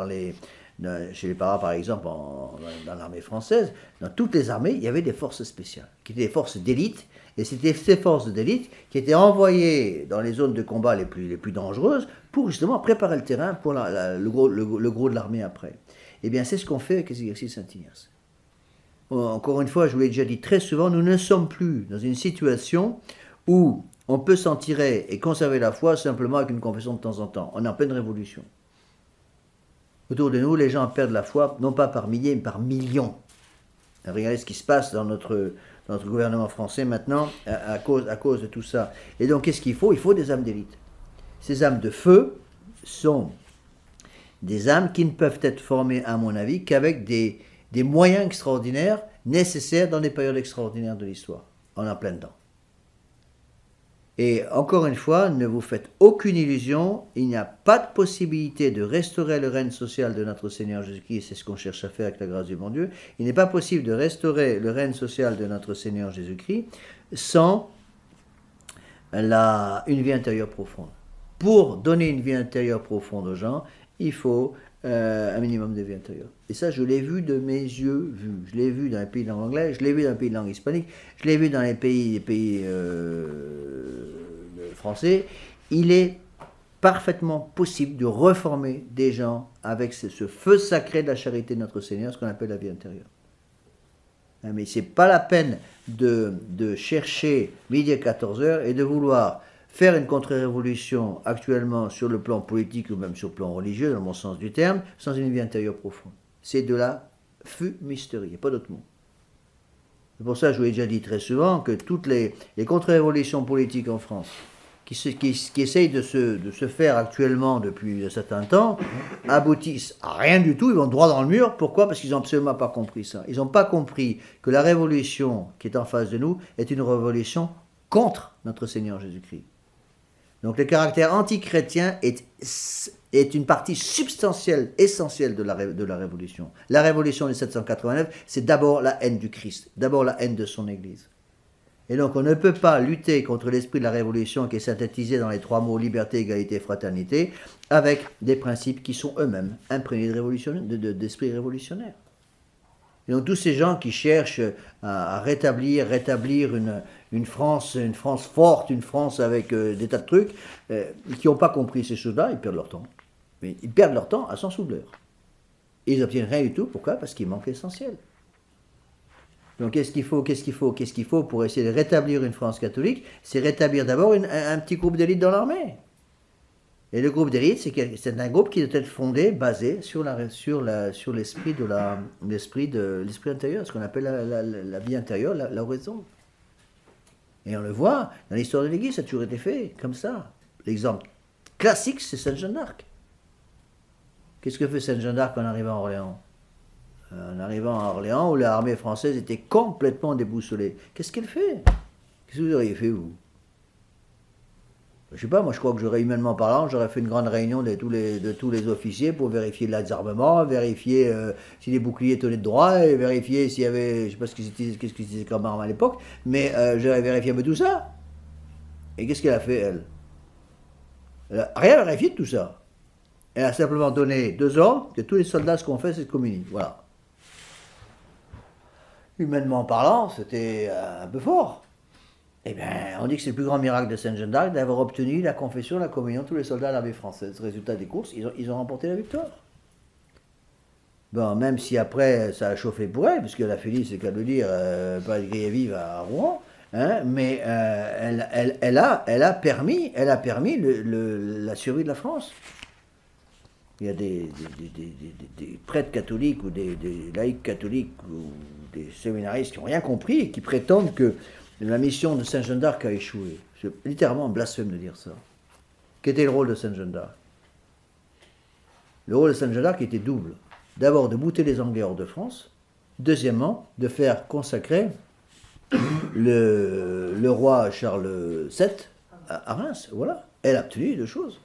chez les paras, par exemple, dans l'armée française. Dans toutes les armées, il y avait des forces spéciales, qui étaient des forces d'élite, et c'était ces forces d'élite qui étaient envoyées dans les zones de combat les plus dangereuses pour justement préparer le terrain pour le gros de l'armée après. Eh bien, c'est ce qu'on fait avec les exercices Saint-Ignace. Encore une fois, je vous l'ai déjà dit très souvent, nous ne sommes plus dans une situation où on peut s'en tirer et conserver la foi simplement avec une confession de temps en temps. On est en pleine révolution. Autour de nous, les gens perdent la foi, non pas par milliers, mais par millions. Regardez ce qui se passe dans notre gouvernement français maintenant, à cause de tout ça. Et donc, qu'est-ce qu'il faut? Il faut des âmes d'élite. Ces âmes de feu sont des âmes qui ne peuvent être formées, à mon avis, qu'avec des moyens extraordinaires nécessaires dans des périodes extraordinaires de l'histoire. On est en plein dedans. Et encore une fois, ne vous faites aucune illusion, il n'y a pas de possibilité de restaurer le règne social de notre Seigneur Jésus-Christ, c'est ce qu'on cherche à faire avec la grâce du bon Dieu. Il n'est pas possible de restaurer le règne social de notre Seigneur Jésus-Christ sans une vie intérieure profonde. Pour donner une vie intérieure profonde aux gens, il faut un minimum de vie intérieure. Et ça, je l'ai vu de mes yeux vus. Je l'ai vu dans les pays de langue anglaise, je l'ai vu dans les pays de langue hispanique, je l'ai vu dans les pays français. Il est parfaitement possible de reformer des gens avec ce feu sacré de la charité de notre Seigneur, ce qu'on appelle la vie intérieure. Mais ce n'est pas la peine de chercher midi à 14h et de vouloir faire une contre-révolution actuellement sur le plan politique ou même sur le plan religieux, dans le bon sens du terme, sans une vie intérieure profonde. C'est de la fumisterie, il n'y a pas d'autre mot. C'est pour ça que je vous l'ai déjà dit très souvent que toutes les contre-révolutions politiques en France qui essayent de se faire actuellement depuis un certain temps aboutissent à rien du tout, ils vont droit dans le mur. Pourquoi? Parce qu'ils n'ont absolument pas compris ça. Ils n'ont pas compris que la révolution qui est en face de nous est une révolution contre notre Seigneur Jésus-Christ. Donc le caractère antichrétien est une partie substantielle, essentielle de la révolution. La révolution de 1789, c'est d'abord la haine du Christ, d'abord la haine de son Église. Et donc on ne peut pas lutter contre l'esprit de la révolution qui est synthétisé dans les 3 mots liberté, égalité, fraternité, avec des principes qui sont eux-mêmes imprégnés d'esprit révolutionnaire. Et donc tous ces gens qui cherchent à rétablir une France forte, une France avec des tas de trucs, qui n'ont pas compris ces choses-là, ils perdent leur temps. Mais ils perdent leur temps à s'en souder. Et ils n'obtiennent rien du tout. Pourquoi? Parce qu'il manque l'essentiel. Donc qu'est-ce qu'il faut pour essayer de rétablir une France catholique? C'est rétablir d'abord un petit groupe d'élite dans l'armée. Et le groupe d'élite, c'est un groupe qui doit être fondé, basé sur l'esprit intérieur, ce qu'on appelle la vie intérieure, la raison. Et on le voit, dans l'histoire de l'Église, ça a toujours été fait, comme ça. L'exemple classique, c'est Sainte Jeanne d'Arc. Qu'est-ce que fait Sainte Jeanne d'Arc en arrivant à Orléans? En arrivant à Orléans, où l'armée française était complètement déboussolée. Qu'est-ce qu'elle fait? Qu'est-ce que vous auriez fait, vous? Je sais pas, moi je crois que humainement parlant, j'aurais fait une grande réunion de tous les officiers pour vérifier le désarmement, vérifier si les boucliers tenaient de droit, et vérifier s'il y avait, je sais pas qu'est-ce qu'ils disaient comme arme à l'époque, mais j'aurais vérifié un peu tout ça. Et qu'est-ce qu'elle a fait, elle? Elle a rien vérifié de tout ça. Elle a simplement donné 2 ordres, que tous les soldats, ce qu'on fait, c'est de communier. Voilà. humainement parlant, c'était un peu fort. Eh bien, on dit que c'est le plus grand miracle de Sainte-Jeanne d'Arc d'avoir obtenu la confession, la communion de tous les soldats de l'armée française. Résultat des courses, ils ont remporté la victoire. Bon, même si après, ça a chauffé pour elle, puisqu'elle a fini, c'est qu'à le dire, pas de grille vive à Rouen, hein, mais elle a permis la survie de la France. Il y a des prêtres catholiques ou des laïcs catholiques ou des séminaristes qui n'ont rien compris et qui prétendent que la mission de Sainte-Jeanne d'Arc a échoué. C'est littéralement un blasphème de dire ça. Qu'était le rôle de Sainte-Jeanne d'Arc? Le rôle de Sainte-Jeanne d'Arc était double. D'abord, de bouter les Anglais hors de France. Deuxièmement, de faire consacrer le roi Charles VII à Reims. Voilà. Elle a obtenu deux choses.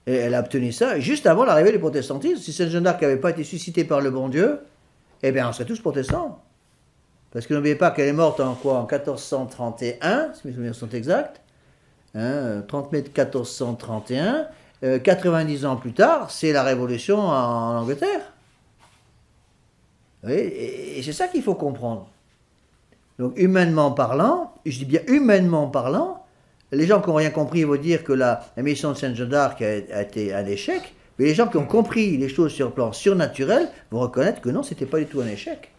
Et elle a obtenu ça juste avant l'arrivée du protestantisme. Si Sainte-Jeanne d'Arc n'avait pas été suscitée par le bon Dieu, eh bien, on serait tous protestants. Parce que n'oubliez pas qu'elle est morte en quoi? En 1431, si mes souvenirs sont exacts. 30 mai 1431. 90 ans plus tard, c'est la Révolution en Angleterre. Oui, et c'est ça qu'il faut comprendre. Donc, humainement parlant, je dis bien humainement parlant, les gens qui n'ont rien compris vont dire que la mission de Sainte-Jeanne d'Arc a été un échec, mais les gens qui ont compris les choses sur le plan surnaturel vont reconnaître que non, ce n'était pas du tout un échec.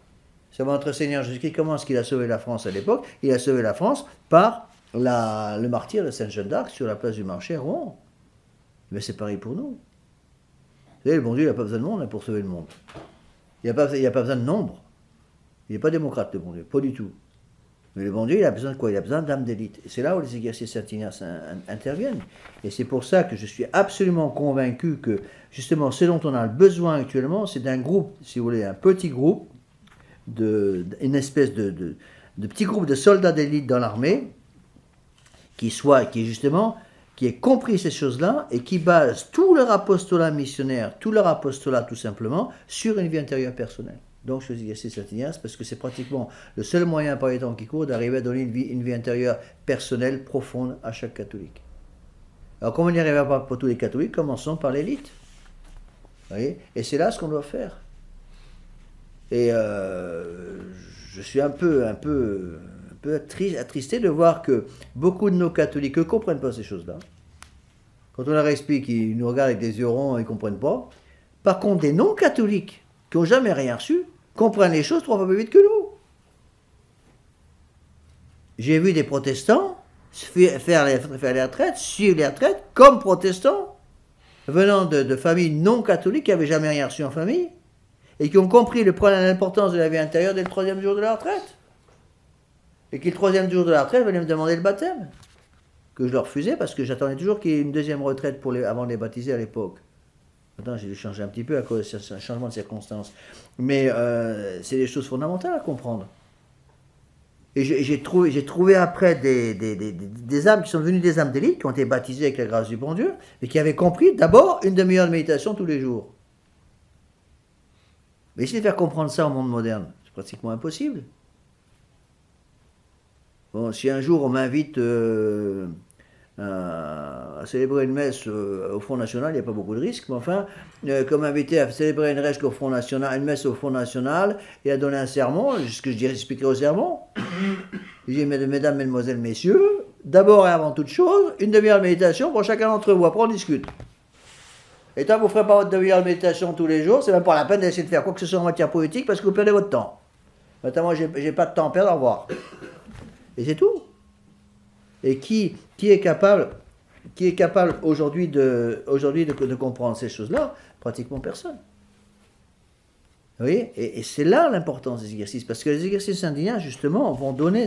C'est notre Seigneur Jésus-Christ, comment est-ce qu'il a sauvé la France à l'époque? Il a sauvé la France par le martyre de Sainte-Jeanne d'Arc sur la place du marché à Rouen. Mais c'est pareil pour nous. Vous savez, le bon Dieu, il n'a pas besoin de monde pour sauver le monde. Il n'a pas besoin de nombre. Il n'est pas démocrate, le bon Dieu, pas du tout. Mais le bon Dieu, il a besoin de quoi? Il a besoin d'âmes d'élite. Et c'est là où les exercices Saint-Ignace interviennent. Et c'est pour ça que je suis absolument convaincu que, justement, ce dont on a besoin actuellement, c'est d'un groupe, si vous voulez, un petit groupe, une espèce de petit groupe de soldats d'élite dans l'armée, qui ait compris ces choses-là et qui base tout leur apostolat missionnaire, tout leur apostolat tout simplement, sur une vie intérieure personnelle. Donc je choisis ici Saint-Ignace parce que c'est pratiquement le seul moyen par les temps qui courent d'arriver à donner une vie intérieure personnelle, profonde à chaque catholique. Alors comme on n'y arrivera pas pour tous les catholiques, commençons par l'élite. Vous voyez? Et c'est là ce qu'on doit faire. Et je suis un peu attristé de voir que beaucoup de nos catholiques ne comprennent pas ces choses-là. Quand on leur explique, ils nous regardent avec des yeux ronds, ils ne comprennent pas. Par contre, des non-catholiques qui n'ont jamais rien reçu comprennent les choses 3 fois plus vite que nous. J'ai vu des protestants faire les retraites, suivre les retraites comme protestants, venant de familles non-catholiques qui n'avaient jamais rien reçu en famille et qui ont compris l'importance de la vie intérieure dès le 3e jour de la retraite. Et qui, le 3e jour de la retraite, venaient me demander le baptême. Que je leur refusais parce que j'attendais toujours qu'il y ait une 2e retraite avant de les baptiser à l'époque. Maintenant, j'ai dû changer un petit peu à cause d'un changement de circonstances. Mais c'est des choses fondamentales à comprendre. Et j'ai trouvé après des âmes qui sont devenues des âmes d'élite, qui ont été baptisées avec la grâce du bon Dieu, et qui avaient compris d'abord une demi-heure de méditation tous les jours. Mais essayer de faire comprendre ça au monde moderne, c'est pratiquement impossible. Bon, si un jour on m'invite à célébrer une messe au Front National, il n'y a pas beaucoup de risques, mais enfin, comme invité à célébrer une messe au Front National et à donner un sermon, ce que je dirais expliquer au sermon, je dis, mesdames, mesdemoiselles, messieurs, d'abord et avant toute chose, une demi-heure de méditation pour chacun d'entre vous, après on discute. Et tant que vous ne ferez pas votre demi-heure de méditation tous les jours, c'est même pas la peine d'essayer de faire quoi que ce soit en matière politique parce que vous perdez votre temps. Maintenant, moi, j'ai pas de temps à perdre, au revoir. Et c'est tout. Et qui est capable aujourd'hui de comprendre ces choses-là? Pratiquement personne. Vous voyez? Et c'est là l'importance des exercices, parce que les exercices Saint-Ignace, justement, vont donner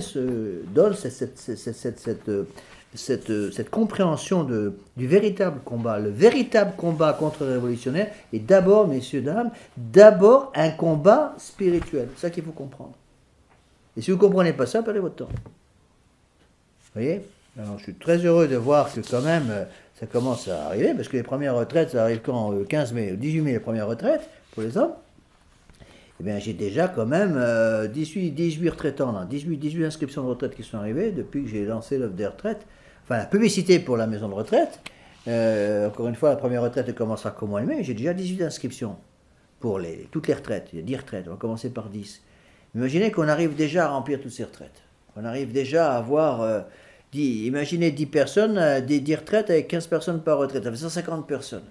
cette compréhension du véritable combat. Le véritable combat contre les révolutionnaires est d'abord, messieurs, dames, d'abord un combat spirituel. C'est ça qu'il faut comprendre. Et si vous ne comprenez pas ça, perdez votre temps. Vous voyez? Alors, je suis très heureux de voir que quand même, ça commence à arriver, parce que les premières retraites, ça arrive quand? 15 mai, 18 mai, les premières retraites, pour les hommes. Eh bien, j'ai déjà quand même 18 retraitants, là, 18 inscriptions de retraite qui sont arrivées depuis que j'ai lancé l'offre des retraites. Enfin, la publicité pour la maison de retraite. Encore une fois, la première retraite ne commencera qu'au mois de mai. J'ai déjà 18 inscriptions pour toutes les retraites. Il y a 10 retraites, on va commencer par 10. Imaginez qu'on arrive déjà à remplir toutes ces retraites. On arrive déjà à avoir, imaginez 10 personnes, 10 retraites avec 15 personnes par retraite. Ça fait 150 personnes.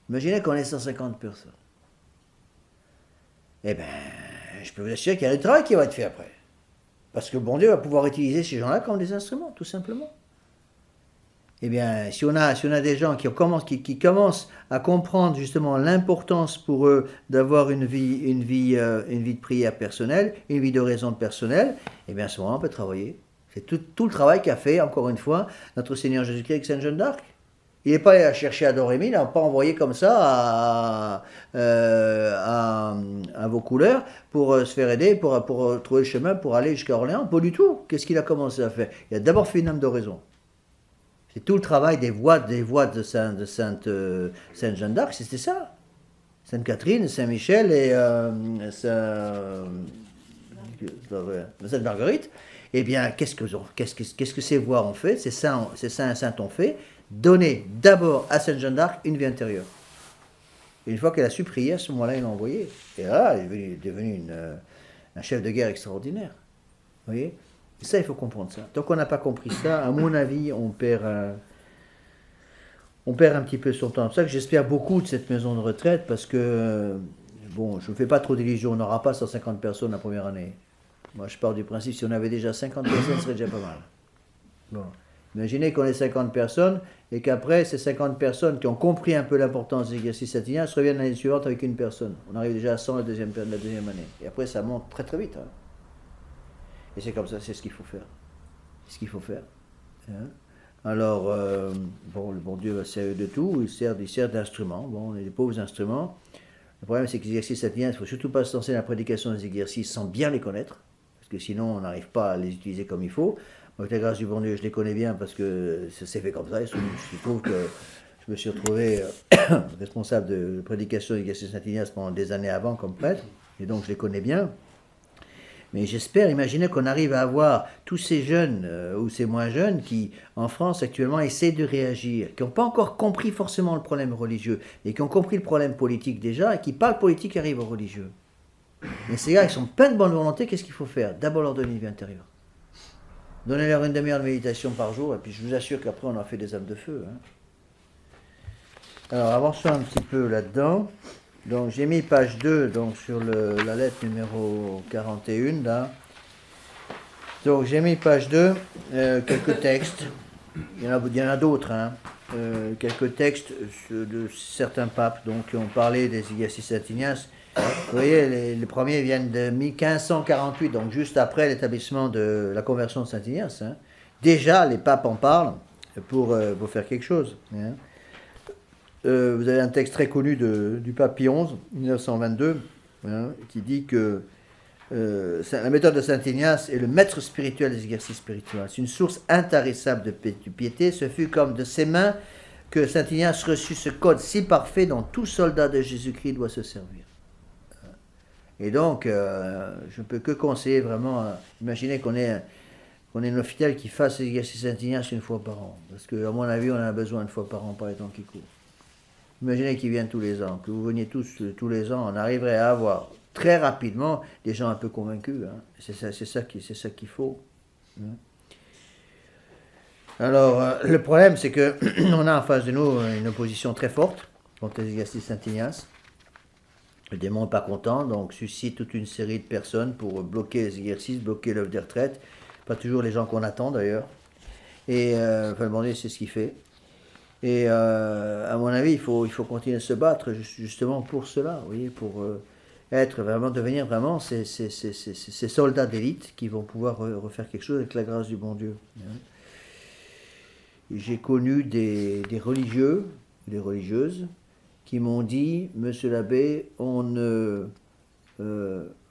Imaginez qu'on ait 150 personnes. Eh bien, je peux vous assurer qu'il y a du travail qui va être fait après. Parce que bon Dieu va pouvoir utiliser ces gens-là comme des instruments, tout simplement. Eh bien, si on a des gens qui commencent à comprendre justement l'importance pour eux d'avoir une vie de prière personnelle, une vie d'oraison personnelle, eh bien à ce moment on peut travailler. C'est tout le travail qu'a fait, encore une fois, notre Seigneur Jésus-Christ avec Sainte Jeanne d'Arc. Il n'est pas allé chercher à Domremy, il n'a pas envoyé comme ça à vos couleurs pour se faire aider, pour trouver le chemin pour aller jusqu'à Orléans. Pas du tout. Qu'est-ce qu'il a commencé à faire? Il a d'abord fait une âme d'oraison. C'est tout le travail des voix de Sainte Jeanne d'Arc, c'était ça. Sainte Catherine, Saint Michel et Sainte Marguerite. Eh bien, qu'est-ce que ces voix ont fait? Ces saints et saintes ont fait? Donner d'abord à Sainte Jeanne d'Arc une vie intérieure. Et une fois qu'elle a su prier, à ce moment-là, il l'a envoyé. Et là, il est devenu un chef de guerre extraordinaire. Vous voyez? Et ça, il faut comprendre ça. Tant qu'on n'a pas compris ça, à mon avis, on perd un petit peu son temps. C'est pour ça que j'espère beaucoup de cette maison de retraite, parce que, bon, je ne me fais pas trop d'illusions, on n'aura pas 150 personnes la première année. Moi, je pars du principe, si on avait déjà 50 personnes, ce serait déjà pas mal. Bon. Imaginez qu'on ait 50 personnes, et qu'après, ces 50 personnes qui ont compris un peu l'importance des exercices satinien se reviennent l'année suivante avec une personne. On arrive déjà à 100 la deuxième année. Et après, ça monte très très vite. Hein. Et c'est comme ça, c'est ce qu'il faut faire. C'est ce qu'il faut faire. Hein? Alors, bon, le bon Dieu va servir de tout, il sert d'instruments. Bon, on est des pauvres instruments. Le problème, c'est que les exercices satinien, il ne faut surtout pas se lancer dans la prédication des exercices sans bien les connaître, parce que sinon, on n'arrive pas à les utiliser comme il faut. Moi, avec la grâce du bon Dieu, je les connais bien, parce que c'est fait comme ça. Il se trouve que je me suis retrouvé responsable de prédication des exercices satinien pendant des années avant comme prêtre, et donc je les connais bien. Mais j'espère, imaginez qu'on arrive à avoir tous ces jeunes ou ces moins jeunes qui, en France actuellement, essaient de réagir, qui n'ont pas encore compris forcément le problème religieux, et qui ont compris le problème politique déjà, et qui parlent politique et arrivent au religieux. Mais ces gars, ils sont pleins de bonne volonté, qu'est-ce qu'il faut faire? D'abord leur donner une vie intérieure. Donnez-leur une demi-heure de méditation par jour, et puis je vous assure qu'après on a fait des âmes de feu. Hein. Alors avançons un petit peu là-dedans. Donc j'ai mis page 2 donc, sur la lettre numéro 41 là. Donc j'ai mis page 2, quelques textes, il y en a d'autres, hein. Quelques textes de certains papes donc, qui ont parlé des exercices satiniens. Vous voyez, les premiers viennent de 1548, donc juste après l'établissement de la conversion de Saint Ignace. Hein. Déjà les papes en parlent pour faire quelque chose. Hein. Vous avez un texte très connu du pape Pie XI, 1922, hein, qui dit que la méthode de Saint Ignace est le maître spirituel des exercices spirituels. C'est une source intarissable de piété. Ce fut comme de ses mains que Saint Ignace reçut ce code si parfait dont tout soldat de Jésus-Christ doit se servir. Et donc, je ne peux que conseiller vraiment, imaginez qu'on ait un fidèle qui fasse l'exercice Saint Ignace une fois par an. Parce qu'à mon avis, on en a besoin une fois par an par les temps qui courent. Imaginez qu'ils viennent tous les ans, que vous veniez tous les ans, on arriverait à avoir très rapidement des gens un peu convaincus. Hein. C'est ça qu'il faut. Hein. Alors, le problème, c'est que on a en face de nous une opposition très forte contre les exercices Saint Ignace. Le démon n'est pas content, donc suscite toute une série de personnes pour bloquer les exercices, bloquer l'œuvre des retraites. Pas toujours les gens qu'on attend d'ailleurs. Et le bon Dieu, c'est ce qu'il fait. Et à mon avis, il faut continuer à se battre justement pour cela, vous voyez, pour devenir vraiment ces soldats d'élite qui vont pouvoir refaire quelque chose avec la grâce du bon Dieu. J'ai connu des religieux, des religieuses, qui m'ont dit, Monsieur l'abbé, on ne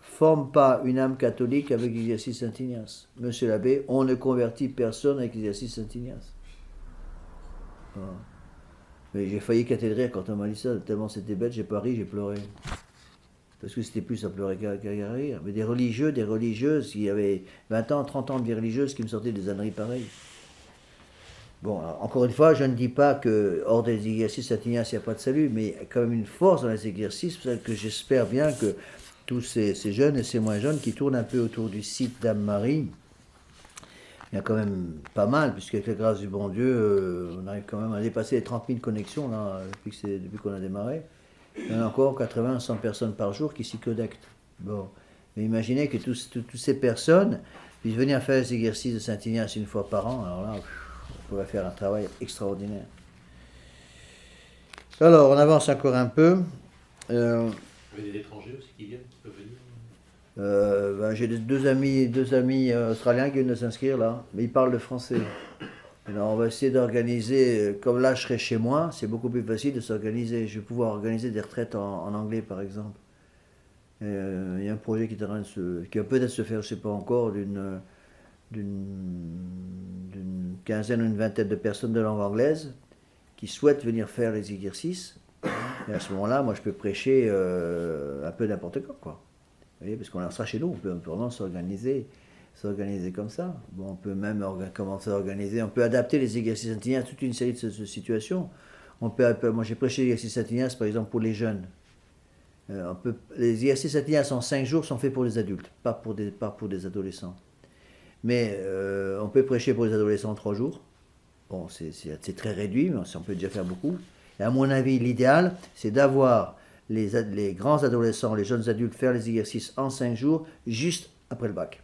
forme pas une âme catholique avec l'exercice Saint Ignace. Monsieur l'abbé, on ne convertit personne avec l'exercice Saint Ignace. Mais j'ai failli éclater de rire quand on m'a dit ça, tellement c'était bête, j'ai pas ri, j'ai pleuré. Parce que c'était plus à pleurer qu'à rire. Mais des religieux, des religieuses, qui avaient 20 ans, 30 ans de vie religieuse, qui me sortaient des âneries pareilles. Bon, alors, encore une fois, je ne dis pas que hors des exercices Saint Ignace, il n'y a pas de salut, mais il y a quand même une force dans les exercices, c'est pour ça que j'espère bien que tous ces jeunes et ces moins jeunes qui tournent un peu autour du site Dame-Marie. Il y a quand même pas mal, puisqu'avec la grâce du bon Dieu, on arrive quand même à dépasser les 30 000 connexions là, depuis qu'on a démarré. Il y en a encore 80 à 100 personnes par jour qui s'y connectent. Bon. Mais imaginez que toutes ces personnes puissent venir faire les exercices de Saint-Ignace une fois par an. Alors là, on pourrait faire un travail extraordinaire. Alors, on avance encore un peu. Il y a des étrangers aussi qui viennent, qui peuvent venir. J'ai deux amis australiens qui viennent de s'inscrire là, mais ils parlent le français. Alors on va essayer d'organiser, comme là je serai chez moi, c'est beaucoup plus facile de s'organiser. Je vais pouvoir organiser des retraites en anglais par exemple. Il y a un projet qui va peut-être se faire, je ne sais pas encore, d'une quinzaine ou une vingtaine de personnes de langue anglaise qui souhaitent venir faire les exercices. Et à ce moment-là, moi je peux prêcher un peu n'importe quoi. Vous voyez, parce qu'on en sera chez nous, on peut vraiment s'organiser comme ça. Bon, on peut même commencer à organiser, on peut adapter les exercices Saint-Ignace à toute une série de situations. Moi j'ai prêché les exercices Saint-Ignace par exemple pour les jeunes. Les exercices Saint-Ignace en 5 jours sont faits pour les adultes, pas pour des adolescents. Mais on peut prêcher pour les adolescents en 3 jours. Bon, c'est très réduit, mais on peut déjà faire beaucoup. Et à mon avis, l'idéal, c'est d'avoir les grands adolescents, les jeunes adultes faire les exercices en 5 jours, juste après le bac.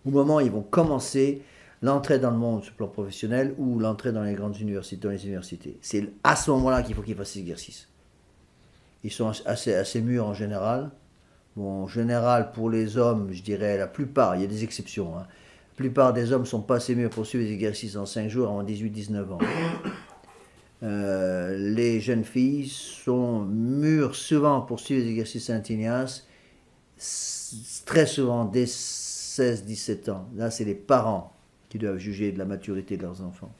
Au moment où ils vont commencer l'entrée dans le monde sur le plan professionnel ou l'entrée dans les grandes universités. C'est à ce moment-là qu'il faut qu'ils fassent ces exercices. Ils sont assez mûrs en général. Bon, en général, pour les hommes, je dirais la plupart, il y a des exceptions, hein. La plupart des hommes ne sont pas assez mûrs pour suivre les exercices en 5 jours avant 18-19 ans. Les jeunes filles sont mûres souvent pour suivre les exercices Saint-Ignace, très souvent dès 16-17 ans. Là, c'est les parents qui doivent juger de la maturité de leurs enfants.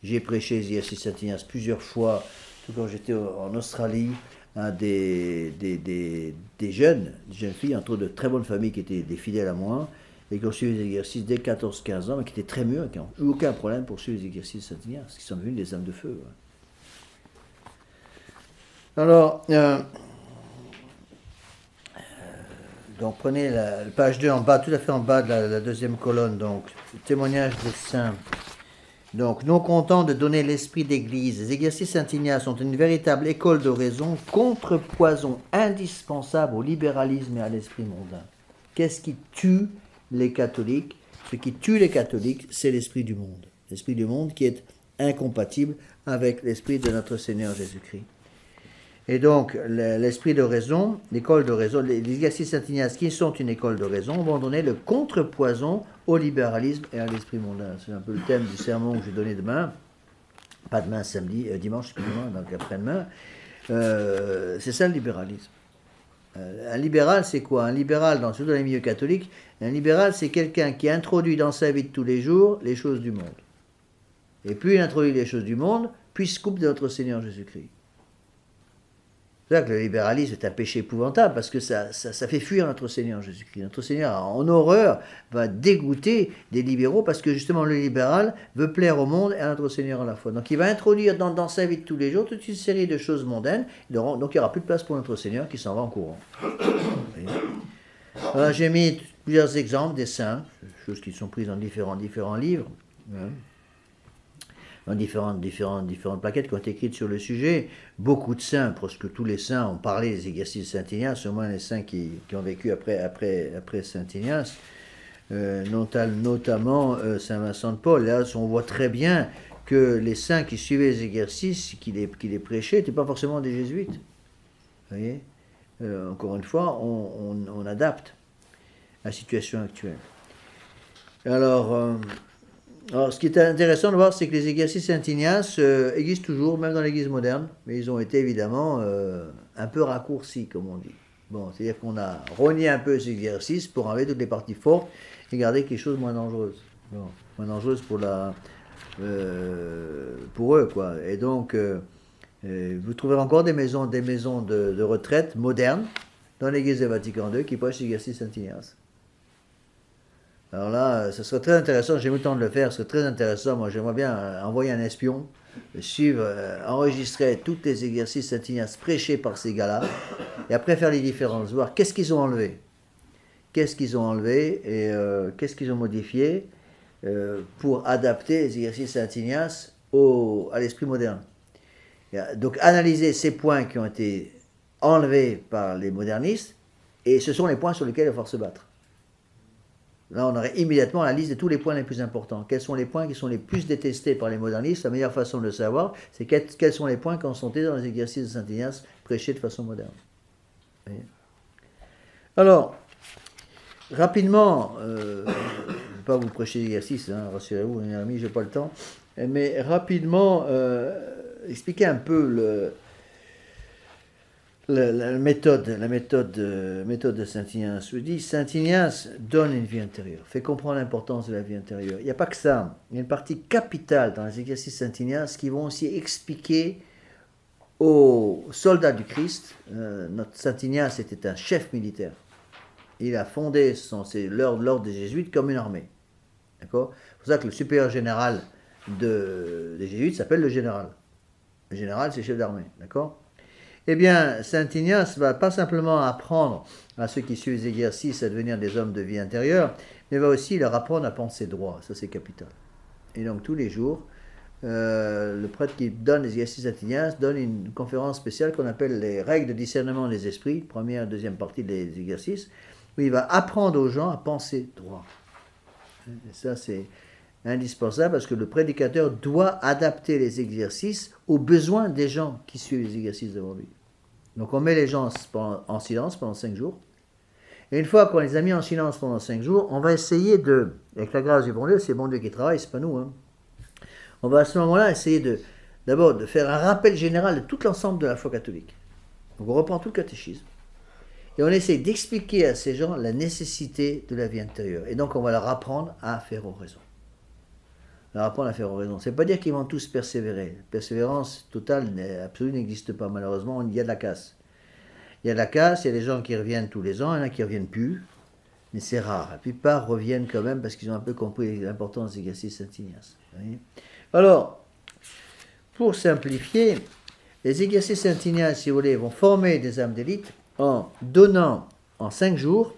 J'ai prêché les exercices Saint-Ignace plusieurs fois, tout quand j'étais en Australie, à des jeunes filles, entre autres de très bonnes familles qui étaient des fidèles à moi, et qui ont suivi les exercices dès 14-15 ans, mais qui étaient très mûrs, qui n'ont eu aucun problème pour suivre les exercices Saint-Ignace, qui sont devenus des âmes de feu. Ouais. Alors, donc prenez la page 2 en bas, tout à fait en bas de la deuxième colonne, donc témoignage des saints. Donc, non content de donner l'esprit d'église, les exercices Saint-Ignace sont une véritable école de raison, contrepoison indispensable au libéralisme et à l'esprit mondain. Qu'est-ce qui tue les catholiques? Ce qui tue les catholiques, c'est l'esprit du monde. L'esprit du monde qui est incompatible avec l'esprit de notre Seigneur Jésus-Christ. Et donc, l'esprit de raison, l'école de raison, les exercices Saint-Ignace qui sont une école de raison vont donner le contrepoison au libéralisme et à l'esprit mondain. C'est un peu le thème du sermon que je vais donner demain, pas demain, dimanche, excusez-moi, donc après-demain. C'est ça le libéralisme. Un libéral, c'est quoi? Un libéral, surtout dans les milieux catholiques, un libéral, c'est quelqu'un qui introduit dans sa vie de tous les jours les choses du monde. Et plus il introduit les choses du monde, plus il se coupe de notre Seigneur Jésus-Christ. C'est ça que le libéralisme est un péché épouvantable, parce que ça fait fuir notre Seigneur Jésus-Christ. Notre Seigneur, en horreur, va dégoûter des libéraux, parce que justement le libéral veut plaire au monde et à notre Seigneur à la fois. Donc il va introduire dans sa vie de tous les jours toute une série de choses mondaines, donc il n'y aura plus de place pour notre Seigneur qui s'en va en courant. Voilà, j'ai mis plusieurs exemples des saints, choses qui sont prises dans différents livres. Hein. Dans différentes plaquettes qui ont été écrites sur le sujet. Beaucoup de saints, presque tous les saints ont parlé des exercices de Saint-Ignace, au moins les saints qui ont vécu après Saint-Ignace, notamment Saint Vincent de Paul. Là, on voit très bien que les saints qui suivaient les exercices, qui les prêchaient, n'étaient pas forcément des jésuites. Vous voyez, encore une fois, on adapte à la situation actuelle. Alors, ce qui est intéressant de voir, c'est que les exercices Saint-Ignace existent toujours, même dans l'Église moderne, mais ils ont été évidemment un peu raccourcis, comme on dit. Bon, c'est-à-dire qu'on a rogné un peu ces exercices pour enlever toutes les parties fortes et garder quelque chose de moins dangereuse. Bon, moins dangereuse pour eux, quoi. Et donc, vous trouverez encore des maisons de retraite modernes dans l'Église de Vatican II qui prêchent l'exercice Saint-Ignace. Alors là, ce serait très intéressant, j'ai eu le temps de le faire, ce serait très intéressant. Moi, j'aimerais bien envoyer un espion suivre, enregistrer tous les exercices Saint Ignace prêchés par ces gars-là, et après faire les différences, voir qu'est-ce qu'ils ont enlevé. Qu'est-ce qu'ils ont enlevé et qu'est-ce qu'ils ont modifié pour adapter les exercices Saint Ignace à l'esprit moderne. Donc analyser ces points qui ont été enlevés par les modernistes, et ce sont les points sur lesquels il va falloir se battre. Là, on aurait immédiatement la liste de tous les points les plus importants. Quels sont les points qui sont les plus détestés par les modernistes? La meilleure façon de le savoir, c'est quels sont les points qui ont été dans les exercices de Saint Ignace prêchés de façon moderne. Alors, rapidement, je ne vais pas vous prêcher l'exercice, hein, rassurez-vous, mes amis, je n'ai pas le temps, mais rapidement, expliquer un peu la méthode de Saint Ignace. Je dis, Saint Ignace donne une vie intérieure, fait comprendre l'importance de la vie intérieure. Il n'y a pas que ça, il y a une partie capitale dans les exercices Saint Ignace qui vont aussi expliquer aux soldats du Christ. Notre Saint Ignace était un chef militaire. Il a fondé l'ordre des Jésuites comme une armée. D'accord? C'est pour ça que le supérieur général des Jésuites s'appelle le général. Le général, c'est le chef d'armée. D'accord? Eh bien, Saint Ignace va pas simplement apprendre à ceux qui suivent les exercices à devenir des hommes de vie intérieure, mais va aussi leur apprendre à penser droit. Ça, c'est capital. Et donc, tous les jours, le prêtre qui donne les exercices Saint Ignace donne une conférence spéciale qu'on appelle les règles de discernement des esprits, première et deuxième partie des exercices, où il va apprendre aux gens à penser droit. Et ça, c'est indispensable parce que le prédicateur doit adapter les exercices aux besoins des gens qui suivent les exercices devant lui. Donc on met les gens en silence pendant 5 jours. Et une fois qu'on les a mis en silence pendant 5 jours, on va essayer avec la grâce du bon Dieu, c'est le bon Dieu qui travaille, c'est pas nous, hein. On va à ce moment-là essayer d'abord de faire un rappel général de tout l'ensemble de la foi catholique. Donc on reprend tout le catéchisme. Et on essaie d'expliquer à ces gens la nécessité de la vie intérieure. Et donc on va leur apprendre à faire oraison. Leur apprendre à faire oraison. Ça ne veut pas dire qu'ils vont tous persévérer. La persévérance totale, absolue, n'existe pas. Malheureusement, il y a de la casse. Il y a de la casse, il y a des gens qui reviennent tous les ans, il y en a qui ne reviennent plus. Mais c'est rare. La plupart reviennent quand même parce qu'ils ont un peu compris l'importance des exercices Saint Ignace. Alors, pour simplifier, les exercices Saint Ignace, si vous voulez, vont former des âmes d'élite en donnant en 5 jours,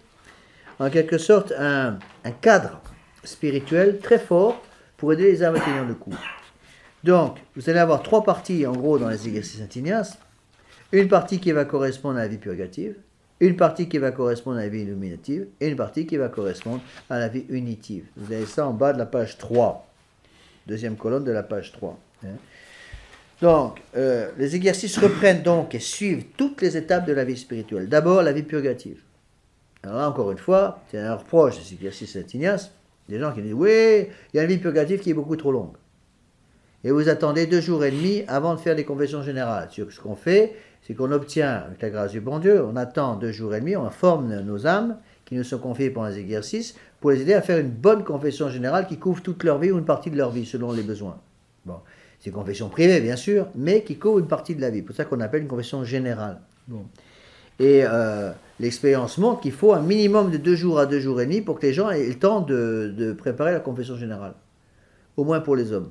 en quelque sorte, un cadre spirituel très fort pour aider les âmes à tenir le coup. Donc, vous allez avoir 3 parties, en gros, dans les exercices Saint Ignace. Une partie qui va correspondre à la vie purgative, une partie qui va correspondre à la vie illuminative, et une partie qui va correspondre à la vie unitive. Vous avez ça en bas de la page 3. Deuxième colonne de la page 3. Donc, les exercices reprennent donc et suivent toutes les étapes de la vie spirituelle. D'abord, la vie purgative. Alors là, encore une fois, c'est un reproche des exercices Saint Ignace. Des gens qui disent, oui, il y a une vie purgative qui est beaucoup trop longue. Et vous attendez 2 jours et demi avant de faire des confessions générales. Ce qu'on fait, c'est qu'on obtient, avec la grâce du bon Dieu, on attend 2 jours et demi, on forme nos âmes qui nous sont confiées pendant les exercices pour les aider à faire une bonne confession générale qui couvre toute leur vie ou une partie de leur vie selon les besoins. Bon, c'est une confession privée, bien sûr, mais qui couvre une partie de la vie. C'est pour ça qu'on appelle une confession générale. Bon. Et l'expérience montre qu'il faut un minimum de 2 jours à 2 jours et demi pour que les gens aient le temps de préparer la confession générale. Au moins pour les hommes.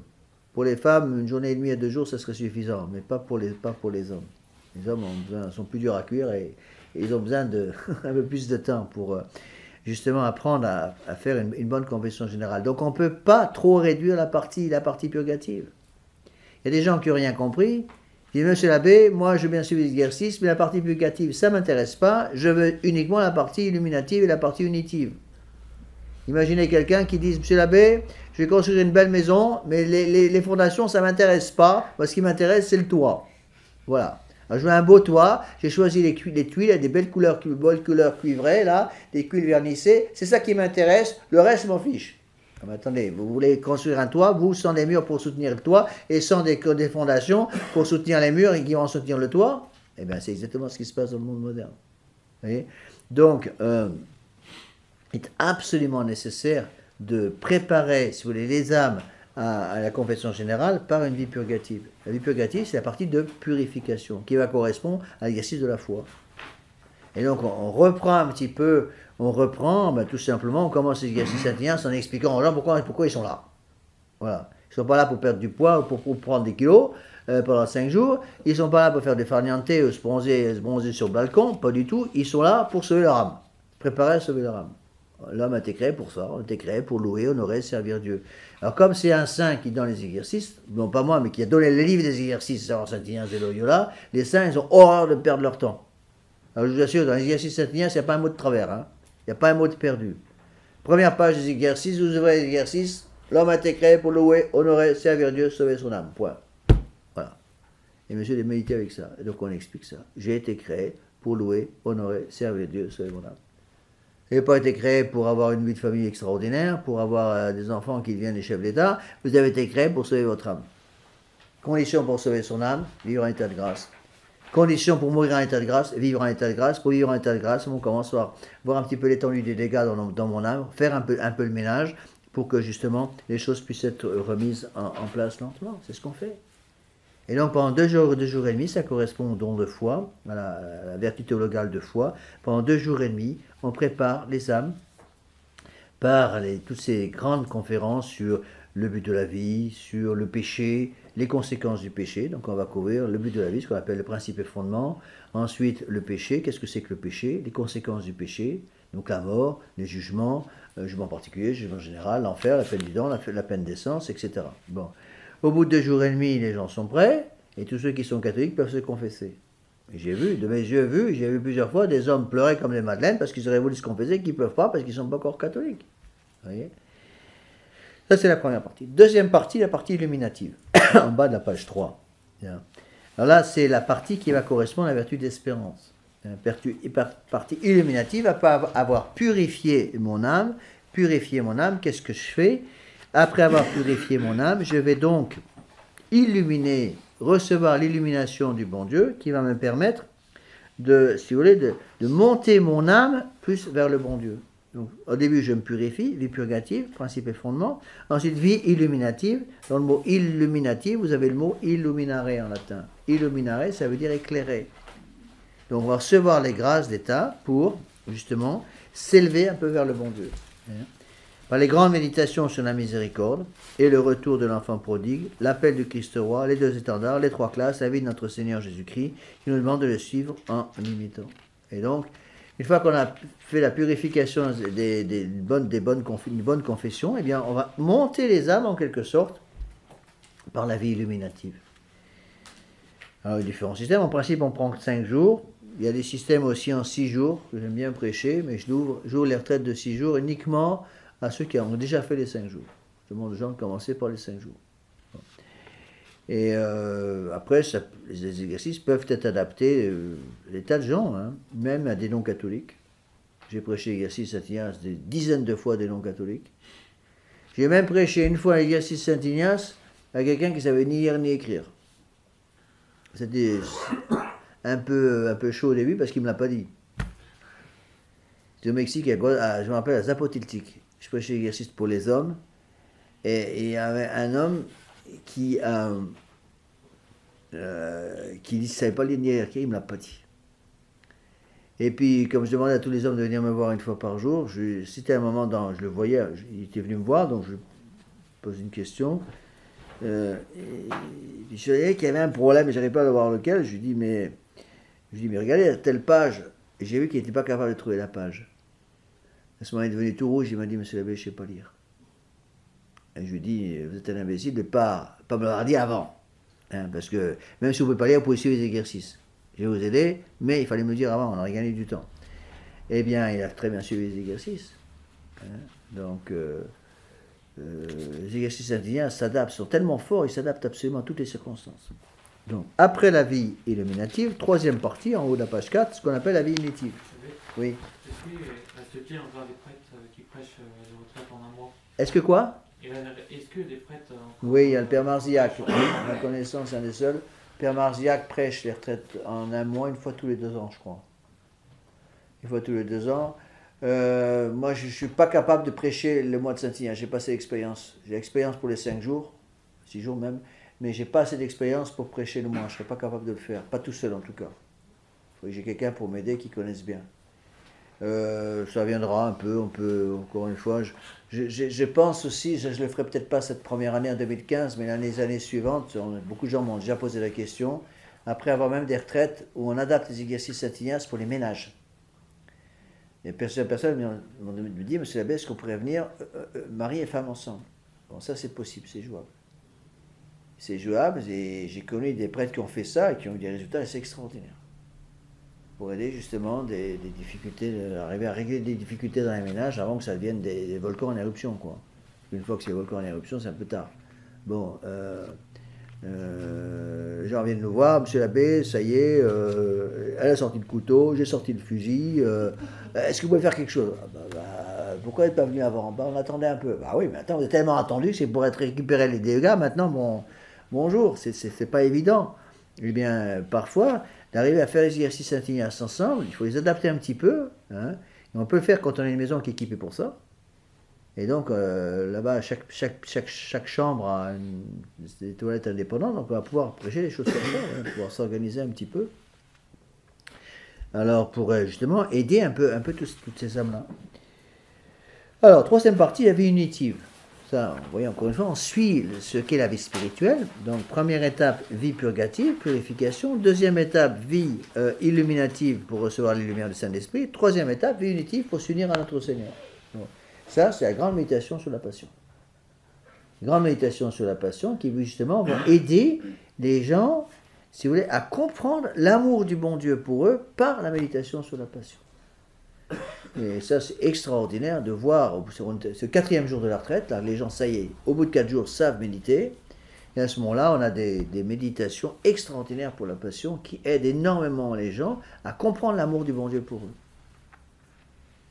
Pour les femmes, 1 journée et demie à 2 jours, ça serait suffisant, mais pas pour les hommes. Les hommes sont plus durs à cuire et ils ont besoin de un peu plus de temps pour justement apprendre à faire une bonne confession générale. Donc on ne peut pas trop réduire la partie purgative. Il y a des gens qui n'ont rien compris. Ils disent, monsieur l'abbé, moi je veux bien suivre l'exercice, mais la partie purgative, ça ne m'intéresse pas. Je veux uniquement la partie illuminative et la partie unitive. Imaginez quelqu'un qui dit, monsieur l'abbé, je vais construire une belle maison, mais les fondations, ça ne m'intéresse pas. Moi, ce qui m'intéresse, c'est le toit. Voilà. Alors, je veux un beau toit, j'ai choisi les tuiles, des belles couleurs cuivrées, là, des tuiles vernissées. C'est ça qui m'intéresse, le reste, je m'en fiche. Ah, mais attendez, vous voulez construire un toit, vous, sans des murs pour soutenir le toit, et sans des fondations pour soutenir les murs et qui vont soutenir le toit? Eh bien, c'est exactement ce qui se passe dans le monde moderne. Vous voyez? Donc, il est absolument nécessaire de préparer, si vous voulez, les âmes à la confession générale par une vie purgative. La vie purgative, c'est la partie de purification qui va correspondre à l'exercice de la foi. Et donc, on reprend un petit peu, tout simplement, on commence l'exercice Saint Ignace en expliquant aux gens pourquoi ils sont là. Voilà. Ils Ils sont pas là pour perdre du poids ou pour prendre des kilos pendant 5 jours. Ils sont pas là pour faire des farniente ou se bronzer sur le balcon, pas du tout. Ils sont là pour sauver leur âme, préparer à sauver leur âme. L'homme a été créé pour ça, on a été créé pour louer, honorer, servir Dieu. Alors comme c'est un saint qui donne les exercices, non pas moi, mais qui a donné les livres des exercices, Saint Ignace de Loyola, les saints, ils ont horreur de perdre leur temps. Alors je vous assure, dans les exercices Saint Ignace, il n'y a pas un mot de travers, hein. Il n'y a pas un mot de perdu. Première page des exercices, vous ouvrez les exercices, l'homme a été créé pour louer, honorer, servir Dieu, sauver son âme, point. Voilà. Et monsieur, de méditer avec ça. Et donc on explique ça. J'ai été créé pour louer, honorer, servir Dieu, sauver mon âme. Vous n'avez pas été créé pour avoir une vie de famille extraordinaire, pour avoir des enfants qui deviennent des chefs d'État. Vous avez été créé pour sauver votre âme. Condition pour sauver son âme, vivre en état de grâce. Condition pour mourir en état de grâce, vivre en état de grâce. Pour vivre en état de grâce, on commence à voir un petit peu l'étendue des dégâts dans mon âme, faire un peu le ménage pour que justement les choses puissent être remises en place lentement. C'est ce qu'on fait. Et donc pendant 2 jours et demi, ça correspond au don de foi, à la vertu théologale de foi. Pendant 2 jours et demi, on prépare les âmes par toutes ces grandes conférences sur le but de la vie, sur le péché, les conséquences du péché. Donc on va couvrir le but de la vie, ce qu'on appelle le principe et fondement. Ensuite, le péché, qu'est-ce que c'est que le péché? Les conséquences du péché, donc la mort, les jugements, jugement particulier, jugement général, l'enfer, la peine du dent, la peine d'essence, etc. Bon. Au bout de 2 jours et demi, les gens sont prêts, et tous ceux qui sont catholiques peuvent se confesser. Et j'ai vu, de mes yeux j'ai vu plusieurs fois des hommes pleurer comme des madeleines parce qu'ils auraient voulu se confesser, qu'ils ne peuvent pas parce qu'ils ne sont pas encore catholiques. Vous voyez? Ça, c'est la première partie. Deuxième partie, la partie illuminative, en bas de la page 3. Alors là, c'est la partie qui va correspondre à la vertu d'espérance. La partie illuminative, après avoir purifié mon âme, qu'est-ce que je fais? Après avoir purifié mon âme, je vais donc illuminer, recevoir l'illumination du bon Dieu qui va me permettre de, si vous voulez, de monter mon âme plus vers le bon Dieu. Donc, au début, je me purifie, vie purgative, principe et fondement. Ensuite, vie illuminative. Dans le mot illuminative, vous avez le mot illuminare en latin. Illuminare, ça veut dire éclairer. Donc, on va recevoir les grâces d'État pour, justement, s'élever un peu vers le bon Dieu. Par les grandes méditations sur la miséricorde et le retour de l'enfant prodigue, l'appel du Christ roi, les 2 étendards, les 3 classes, la vie de notre Seigneur Jésus-Christ, qui nous demande de le suivre en imitant. Et donc, une fois qu'on a fait la purification d'une bonne confession, eh bien, on va monter les âmes en quelque sorte par la vie illuminative. Alors, il y a différents systèmes. En principe, on prend 5 jours. Il y a des systèmes aussi en 6 jours, que j'aime bien prêcher, mais j'ouvre les retraites de 6 jours uniquement à ceux qui ont déjà fait les 5 jours. Je demande aux gens de commencer par les 5 jours. Et après, les exercices peuvent être adaptés à des tas de gens, hein, même à des non-catholiques. J'ai prêché l'exercice Saint-Ignace des dizaines de fois à des non-catholiques. J'ai même prêché une fois l'exercice Saint-Ignace à quelqu'un qui ne savait ni lire ni écrire. C'était un peu chaud au début parce qu'il ne me l'a pas dit. C'était au Mexique, je me rappelle, à Zapotiltic. Je prêchais l'exercice pour les hommes. Et il y avait un homme qui ne savait pas lire ni écrire, il ne me l'a pas dit. Et puis, comme je demandais à tous les hommes de venir me voir une fois par jour, c'était un moment, je le voyais, il était venu me voir, donc je lui pose une question. Et puis je voyais qu'il y avait un problème, et je n'arrivais pas à voir lequel. Je lui dis, mais regardez, à telle page. Et j'ai vu qu'il n'était pas capable de trouver la page. À ce moment, il est devenu tout rouge, il m'a dit, monsieur l'abbé, je ne sais pas lire. Et je lui dis, vous êtes un imbécile de ne pas me l'avoir dit avant. Hein, parce que même si vous ne pouvez pas lire, vous pouvez suivre les exercices. Je vais vous aider, mais il fallait me le dire avant, on aurait gagné du temps. Eh bien, il a très bien suivi les exercices. Hein, donc, les exercices indiens s'adaptent, sont tellement forts, ils s'adaptent absolument à toutes les circonstances. Donc, après la vie illuminative, troisième partie, en haut de la page 4, ce qu'on appelle la vie initiative. Oui. Est-ce qu'il y a encore des prêtres qui prêchent les retraites en un mois? Est-ce que quoi? Est-ce que des prêtres... Oui, il y a le Père Marzillac. À ma connaissance, c'est un des seuls. Père Marzillac prêche les retraites en un mois, une fois tous les 2 ans, je crois. Une fois tous les 2 ans. Moi, je ne suis pas capable de prêcher le mois de Saint-Ignace. J'ai pas assez d'expérience. J'ai l'expérience pour les 5 jours, 6 jours même, mais j'ai pas assez d'expérience pour prêcher le mois. Je ne serais pas capable de le faire. Pas tout seul, en tout cas. Il faut que j'ai quelqu'un pour m'aider qui connaisse bien. Ça viendra un peu, on peut, encore une fois. Je pense aussi, je ne le ferai peut-être pas cette première année en 2015, mais les années suivantes, beaucoup de gens m'ont déjà posé la question, après avoir même des retraites où on adapte les exercices Saint-Ignace pour les ménages. Et personne me dit, monsieur l'abbé, est-ce qu'on pourrait venir mari et femme ensemble? Bon, ça c'est possible, c'est jouable. C'est jouable, et j'ai connu des prêtres qui ont fait ça et qui ont eu des résultats assez extraordinaires. Pour aider justement des difficultés, arriver à régler des difficultés dans les ménages avant que ça devienne des volcans en éruption, quoi. Une fois que c'est des volcans en éruption, c'est un peu tard. Bon, les gens viennent nous voir, monsieur l'abbé, ça y est, elle a sorti le couteau, j'ai sorti le fusil, est-ce que vous pouvez faire quelque chose? Pourquoi n'êtes pas venu avant? On attendait un peu. Bah oui, mais attends, vous avez tellement attendu, c'est pour être récupérer les dégâts, maintenant, bonjour, c'est pas évident. Eh bien, parfois, d'arriver à faire les exercices Saint-Ignace ensemble, il faut les adapter un petit peu, hein, et on peut le faire quand on a une maison qui est équipée pour ça. Et donc, là-bas, chaque chambre a des toilettes indépendantes, donc on va pouvoir prêcher des choses comme ça, hein, pouvoir s'organiser un petit peu. Alors, pour justement aider un peu toutes ces âmes-là. Alors, troisième partie, la vie unitive. Ça, vous voyez, encore une fois, on suit ce qu'est la vie spirituelle. Donc, première étape, vie purgative, purification. Deuxième étape, vie illuminative pour recevoir les lumières du Saint-Esprit. Troisième étape, vie unitive pour s'unir à notre Seigneur. Donc, ça, c'est la grande méditation sur la passion. Grande méditation sur la passion qui, justement, vont aider les gens, si vous voulez, à comprendre l'amour du bon Dieu pour eux par la méditation sur la passion. Et ça, c'est extraordinaire de voir, ce 4e jour de la retraite, là, les gens, ça y est, au bout de 4 jours, savent méditer. Et à ce moment-là, on a des méditations extraordinaires pour la passion qui aident énormément les gens à comprendre l'amour du bon Dieu pour eux.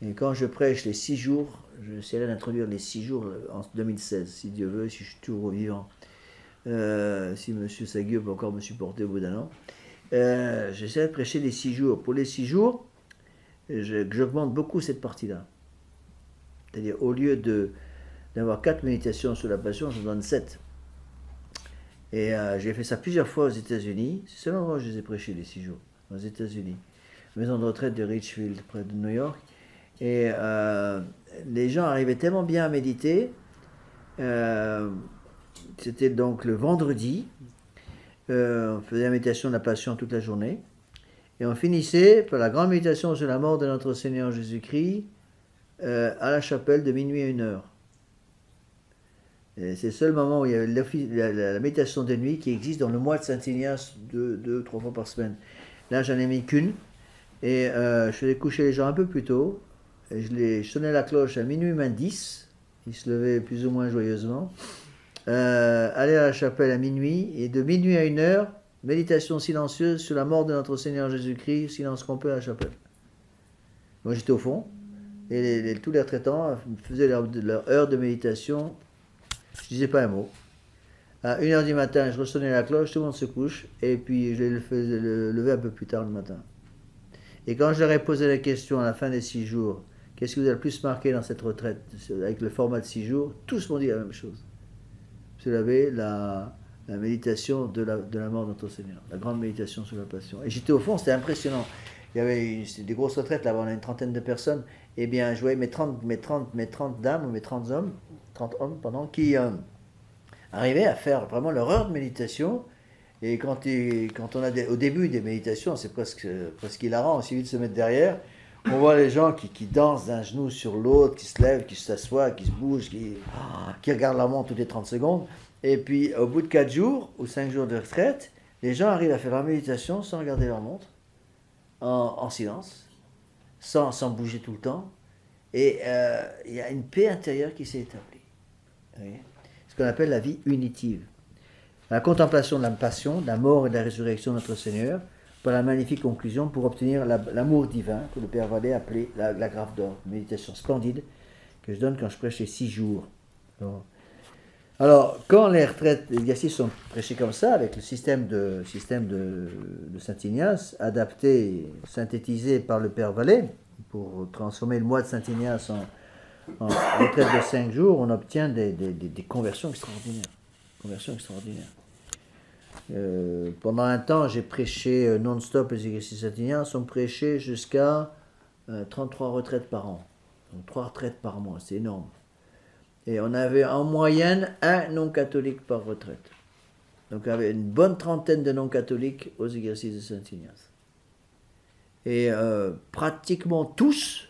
Et quand je prêche les 6 jours, j'essaierai d'introduire les 6 jours en 2016, si Dieu veut, si je suis toujours vivant. Si M. Saguier peut encore me supporter au bout d'un an. J'essaierai de prêcher les 6 jours. Pour les 6 jours, j'augmente beaucoup cette partie-là. C'est-à-dire, au lieu d'avoir 4 méditations sur la passion, j'en donne 7. Et j'ai fait ça plusieurs fois aux États-Unis. C'est seulement moi que je les ai prêchés les 6 jours, aux États-Unis. Maison de retraite de Richfield, près de New York. Et les gens arrivaient tellement bien à méditer. C'était donc le vendredi. On faisait la méditation de la passion toute la journée. Et on finissait par la grande méditation sur la mort de notre Seigneur Jésus-Christ à la chapelle de minuit à 1h. C'est le seul moment où il y a la méditation de nuit qui existe dans le mois de Saint-Ignace 2-3 fois par semaine. Là, j'en ai mis qu'une. Et je faisais coucher les gens un peu plus tôt. Et je sonnais la cloche à minuit moins 10. Ils se levaient plus ou moins joyeusement. Aller à la chapelle à minuit. Et de minuit à 1h, méditation silencieuse sur la mort de notre Seigneur Jésus-Christ, silence complet à la chapelle. Moi, j'étais au fond. Et tous les retraitants faisaient leur heure de méditation. Je disais pas un mot. À 1h du matin, je ressonnais la cloche, tout le monde se couche. Et puis, je les faisais lever un peu plus tard le matin. Et quand je leur ai posé la question à la fin des 6 jours, qu'est-ce qui vous a le plus marqué dans cette retraite, avec le format de 6 jours, tous m'ont dit la même chose. Vous savez, la méditation de la mort de notre Seigneur, la grande méditation sur la passion. Et j'étais au fond, c'était impressionnant. Il y avait des grosses retraites, là-bas on a une trentaine de personnes. Eh bien, je voyais mes 30 dames, ou mes 30 hommes, qui arrivaient à faire vraiment leur heure de méditation. Et quand on a au début des méditations, c'est presque hilarant, aussi vite de se mettre derrière. On voit les gens qui dansent d'un genou sur l'autre, qui se lèvent, qui s'assoient, qui se bougent, qui regardent leur montre toutes les 30 secondes. Et puis, au bout de 4 jours ou 5 jours de retraite, les gens arrivent à faire leur méditation sans regarder leur montre, en silence, sans bouger tout le temps. Et il y a une paix intérieure qui s'est établie. Vous voyez ? Ce qu'on appelle la vie unitive. La contemplation de la passion, de la mort et de la résurrection de notre Seigneur, par la magnifique conclusion pour obtenir l'amour divin que le Père Vallée appelait la graffe d'or. Une méditation splendide que je donne quand je prêche les 6 jours. Alors, quand les retraites, les exercices sont prêchés comme ça, avec le système de Saint-Ignace, adapté, synthétisé par le Père Vallée, pour transformer le mois de Saint-Ignace en retraite de 5 jours, on obtient des conversions extraordinaires. Pendant un temps, j'ai prêché non-stop les exercices Saint-Ignace, on prêchait jusqu'à 33 retraites par an. Donc 3 retraites par mois, c'est énorme. Et on avait en moyenne un non-catholique par retraite. Donc on avait une bonne trentaine de non-catholiques aux exercices de Saint-Ignace. Et pratiquement tous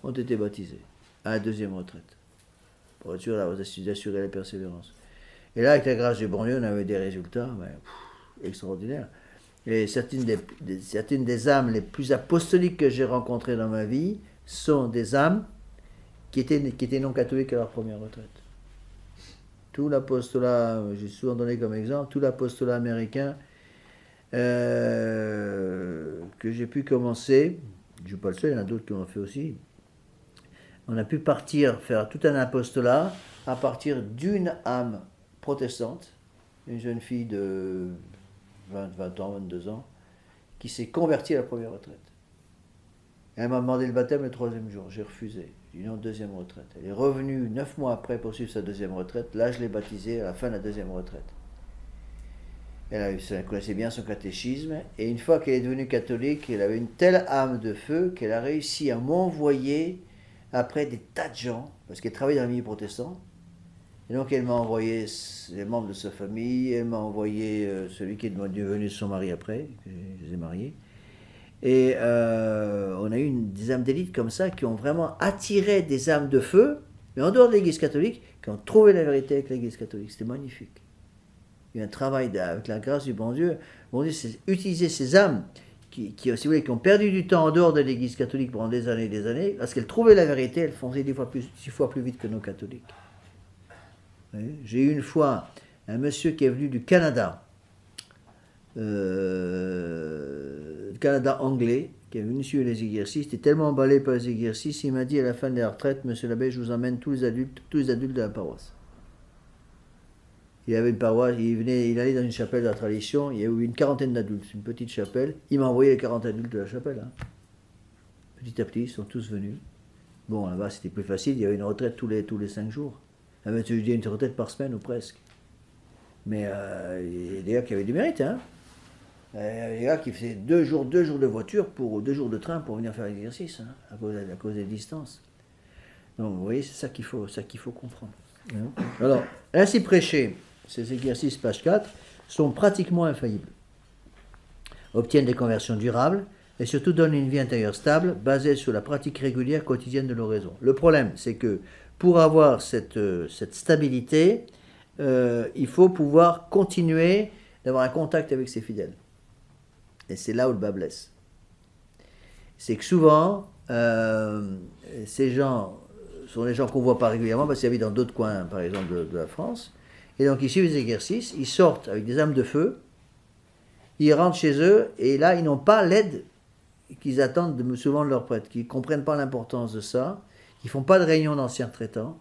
ont été baptisés à la deuxième retraite. Pour être sûr d'assurer la persévérance. Et là, avec la grâce du bon Dieu, on avait des résultats extraordinaires. Et certaines des âmes les plus apostoliques que j'ai rencontrées dans ma vie sont des âmes qui étaient non catholiques à leur première retraite. Tout l'apostolat, j'ai souvent donné comme exemple, tout l'apostolat américain que j'ai pu commencer, je ne suis pas le seul, il y en a d'autres qui l'ont fait aussi. On a pu faire tout un apostolat à partir d'une âme protestante, une jeune fille de 20 ans, 22 ans, qui s'est convertie à la première retraite. Elle m'a demandé le baptême le 3e jour, j'ai refusé. J'ai dit non, 2e retraite. Elle est revenue 9 mois après pour suivre sa 2e retraite. Là, je l'ai baptisée à la fin de la 2e retraite. Elle connaissait bien son catéchisme, et une fois qu'elle est devenue catholique, elle avait une telle âme de feu qu'elle a réussi à m'envoyer après des tas de gens, parce qu'elle travaillait dans le milieu protestant. Et donc elle m'a envoyé les membres de sa famille, elle m'a envoyé celui qui est devenu son mari après, que je les ai mariés. Et on a eu des âmes d'élite comme ça qui ont vraiment attiré des âmes de feu, mais en dehors de l'Église catholique, qui ont trouvé la vérité avec l'Église catholique. C'était magnifique. Il y a un travail avec la grâce du bon Dieu. Bon Dieu, c'est utiliser ces âmes qui, si vous voulez, qui ont perdu du temps en dehors de l'Église catholique pendant des années, parce qu'elles trouvaient la vérité, elles fonçaient 6 fois plus vite que nos catholiques. J'ai eu une fois un monsieur qui est venu du Canada, Canada anglais, qui est venu suivre les exercices, il était tellement emballé par les exercices, il m'a dit à la fin de la retraite, monsieur l'abbé, je vous emmène tous les adultes de la paroisse. Il avait une paroisse, il allait dans une chapelle de la tradition, il y a eu une quarantaine d'adultes, une petite chapelle, il m'a envoyé les 40 adultes de la chapelle. Hein. Petit à petit, ils sont tous venus. Bon, là-bas, c'était plus facile, il y avait une retraite tous les 5 jours. Je dis une retraite par semaine ou presque. Mais il y a des gars qui avaient du mérite. Hein. Il y a des gars qui faisaient 2 jours de voiture, 2 jours de train pour venir faire l'exercice, hein, à cause des distances. Donc vous voyez, c'est ça qu'il faut comprendre. Hein. Alors, ainsi prêchés, ces exercices, page 4, sont pratiquement infaillibles. Obtiennent des conversions durables et surtout donnent une vie intérieure stable, basée sur la pratique régulière quotidienne de l'oraison. Le problème, c'est que pour avoir cette stabilité, il faut pouvoir continuer d'avoir un contact avec ses fidèles. Et c'est là où le bas blesse. C'est que souvent, ces gens sont des gens qu'on ne voit pas régulièrement parce qu'ils habitent dans d'autres coins, par exemple, de la France. Et donc ils suivent les exercices, ils sortent avec des âmes de feu, ils rentrent chez eux, et là, ils n'ont pas l'aide qu'ils attendent souvent de leurs prêtres, qui ne comprennent pas l'importance de ça, qui ne font pas de réunion d'anciens retraitants,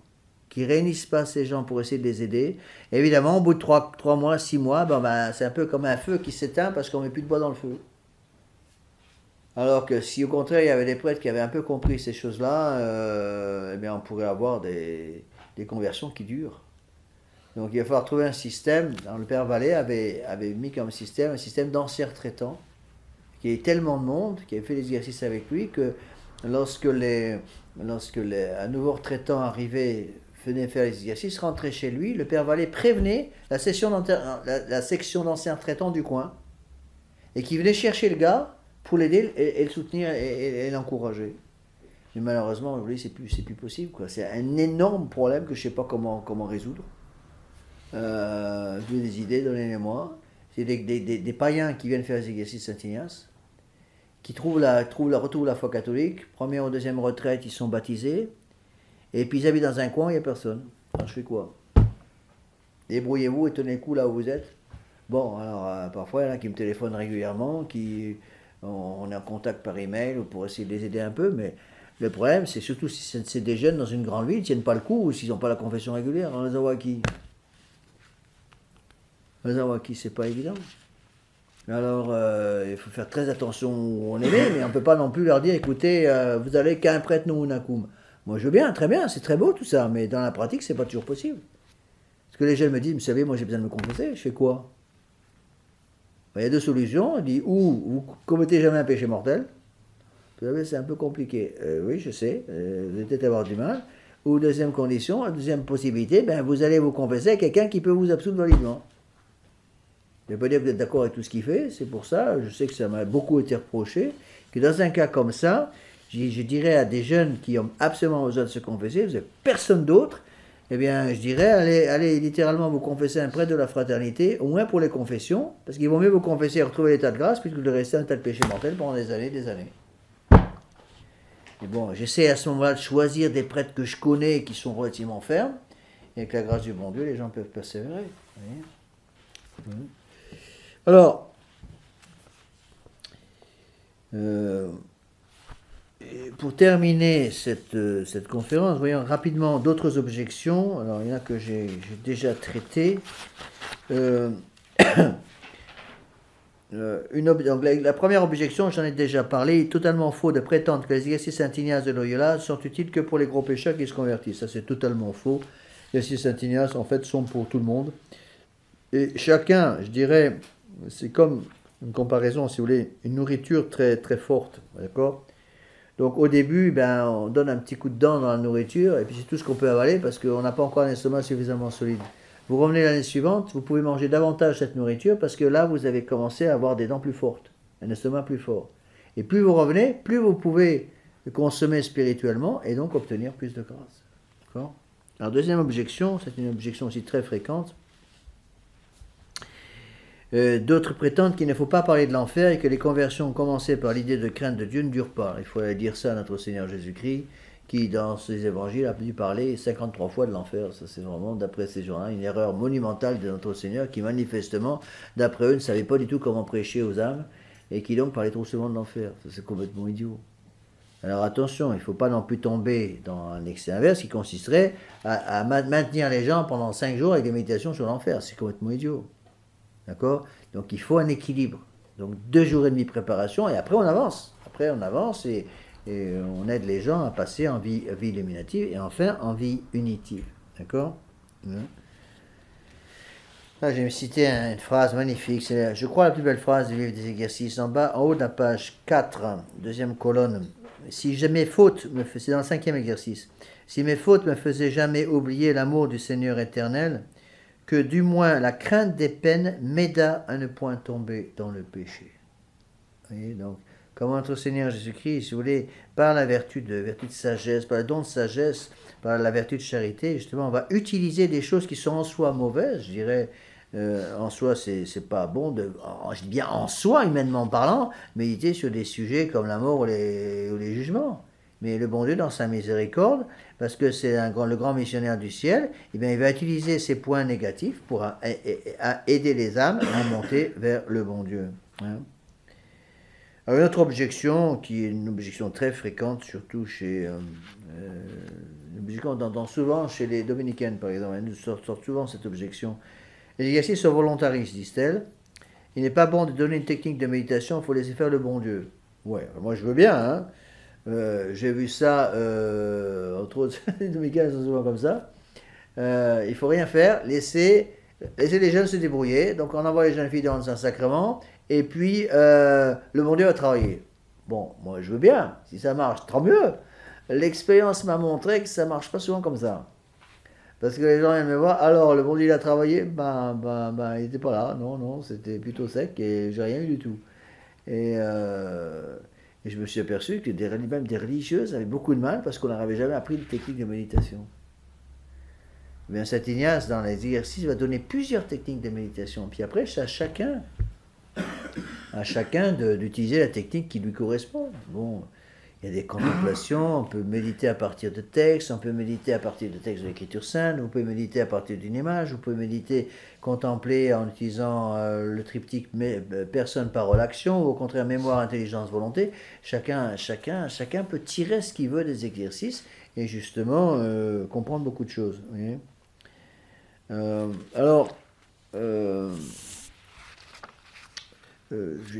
qui ne réunissent pas ces gens pour essayer de les aider. Et évidemment, au bout de 3 mois, 6 mois, c'est un peu comme un feu qui s'éteint parce qu'on ne met plus de bois dans le feu. Alors que si au contraire, il y avait des prêtres qui avaient un peu compris ces choses-là, on pourrait avoir des conversions qui durent. Donc il va falloir trouver un système. Le Père Vallée avait mis comme système un système d'anciens retraitants, qui avait tellement de monde, qui avait fait l'exercice avec lui, que lorsque un nouveau retraitant arrivait, venait faire les exercices, rentrait chez lui, le Père Vallée prévenait la section d'anciens retraitants du coin, et qui venait chercher le gars pour l'aider et le soutenir et l'encourager. Mais malheureusement, aujourd'hui, c'est plus possible, quoi. C'est un énorme problème que je ne sais pas comment résoudre. J'ai des idées, donnez-les-moi. C'est des païens qui viennent faire les exercices Saint-Ignace, qui retrouvent la foi catholique. Première ou deuxième retraite, ils sont baptisés. Et puis ils habitent dans un coin, il n'y a personne. Alors je fais quoi? Débrouillez-vous et tenez le coup là où vous êtes. Bon, alors parfois il y en a qui me téléphonent régulièrement, on est en contact par email pour essayer de les aider un peu, mais le problème c'est surtout si c'est des jeunes dans une grande ville, ils ne tiennent pas le coup ou s'ils n'ont pas la confession régulière. On les envoie à qui? On les envoie à qui? C'est pas évident. Alors, il faut faire très attention où on est, mais on ne peut pas non plus leur dire, écoutez, vous allez qu'à un prêtre, nous, ou nakoum. Moi, je veux bien, très bien, c'est très beau tout ça, mais dans la pratique, c'est pas toujours possible. Parce que les jeunes me disent, vous savez, moi, j'ai besoin de me confesser, je fais quoi? Il y a 2 solutions. Il dit, ou vous commettez jamais un péché mortel, Vous savez, c'est un peu compliqué. Oui, je sais, vous allez peut-être avoir du mal. Ou deuxième condition, deuxième possibilité, ben, vous allez vous confesser à quelqu'un qui peut vous absoudre validement. Je ne vais pas dire que vous êtes d'accord avec tout ce qu'il fait, c'est pour ça, je sais que ça m'a beaucoup été reproché, que dans un cas comme ça, je dirais à des jeunes qui ont absolument besoin de se confesser, vous n'avez personne d'autre, eh bien, je dirais, allez littéralement vous confesser un prêtre de la fraternité, au moins pour les confessions, parce qu'il vaut mieux vous confesser et retrouver l'état de grâce, plutôt que de rester un tas de péché mortel pendant des années et des années. Et bon, j'essaie à ce moment-là de choisir des prêtres que je connais qui sont relativement fermes, et avec la grâce du bon Dieu, les gens peuvent persévérer. Vous voyez. Alors, pour terminer cette conférence, voyons rapidement d'autres objections. Alors, il y en a que j'ai déjà traitées. Donc, la première objection, j'en ai déjà parlé, il est totalement faux de prétendre que les exercices Saint-Ignace de Loyola sont utiles que pour les gros pécheurs qui se convertissent. Ça, c'est totalement faux. Les exercices Saint-Ignace, en fait, sont pour tout le monde. Et chacun, je dirais, c'est comme une comparaison, si vous voulez, une nourriture très, très forte, d'accord ? Donc au début, ben, on donne un petit coup de dent dans la nourriture, et puis c'est tout ce qu'on peut avaler, parce qu'on n'a pas encore un estomac suffisamment solide. Vous revenez l'année suivante, vous pouvez manger davantage cette nourriture, parce que là, vous avez commencé à avoir des dents plus fortes, un estomac plus fort. Et plus vous revenez, plus vous pouvez consommer spirituellement, et donc obtenir plus de grâce. D'accord ? Alors deuxième objection, c'est une objection aussi très fréquente. D'autres prétendent qu'il ne faut pas parler de l'enfer et que les conversions commencées par l'idée de crainte de Dieu ne durent pas. Il faudrait dire ça à notre Seigneur Jésus-Christ, qui dans ses évangiles a dû parler 53 fois de l'enfer. Ça, c'est vraiment, d'après ces gens-là, une erreur monumentale de notre Seigneur qui, manifestement, d'après eux, ne savait pas du tout comment prêcher aux âmes et qui donc parlait trop souvent de l'enfer. Ça, c'est complètement idiot. Alors attention, il ne faut pas non plus tomber dans un excès inverse qui consisterait à maintenir les gens pendant 5 jours avec des méditations sur l'enfer. C'est complètement idiot. D'accord ? Donc il faut un équilibre. Donc 2 jours et demi de préparation et après on avance. Après on avance et on aide les gens à passer en vie illuminative et enfin en vie unitive. D'accord ? Là, je vais me citer une phrase magnifique. C'est, je crois, la plus belle phrase du livre des exercices. En bas, en haut de la page 4, deuxième colonne. Si jamais faute, c'est dans le 5e exercice. Si mes fautes me faisaient jamais oublier l'amour du Seigneur éternel, que du moins la crainte des peines m'aida à ne point tomber dans le péché. Vous voyez, donc, comme notre Seigneur Jésus-Christ, si vous voulez, par la vertu de sagesse, par le don de sagesse, par la vertu de charité, justement, on va utiliser des choses qui sont en soi mauvaises, je dirais, en soi, c'est pas bon, je dis bien en soi, humainement parlant, méditer sur des sujets comme la mort ou les jugements. Mais le bon Dieu, dans sa miséricorde, parce que c'est le grand missionnaire du ciel, eh bien, il va utiliser ces points négatifs pour aider les âmes à monter vers le bon Dieu. Hein. Alors, une autre objection, qui est une objection très fréquente, surtout chez... une objection souvent chez les dominicaines, par exemple. Elles nous sortent souvent cette objection. Les exercices sont volontaristes, disent-elles. Il n'est pas bon de donner une technique de méditation, il faut laisser faire le bon Dieu. Ouais, moi je veux bien, hein. J'ai vu ça, entre autres, les dominicains sont souvent comme ça. Il ne faut rien faire, laisser les jeunes se débrouiller. Donc on envoie les jeunes filles dans un sacrement, et puis le bon Dieu va travailler. Bon, moi je veux bien, si ça marche, tant mieux. L'expérience m'a montré que ça ne marche pas souvent comme ça. Parce que les gens viennent me voir, alors le bon Dieu il a travaillé, il n'était pas là, non, c'était plutôt sec et j'ai rien eu du tout. Et je me suis aperçu que même des religieuses avaient beaucoup de mal parce qu'on leur avait jamais appris de techniques de méditation. Bien, Saint Ignace, dans les exercices, va donner plusieurs techniques de méditation. Puis après, c'est à chacun d'utiliser la technique qui lui correspond. Bon, il y a des contemplations, on peut méditer à partir de textes, on peut méditer à partir de textes de l'Écriture sainte, on peut méditer à partir d'une image, on peut méditer, contempler en utilisant le triptyque personne, parole, action, ou au contraire mémoire, intelligence, volonté. Chacun peut tirer ce qu'il veut des exercices et justement comprendre beaucoup de choses. Vous voyez.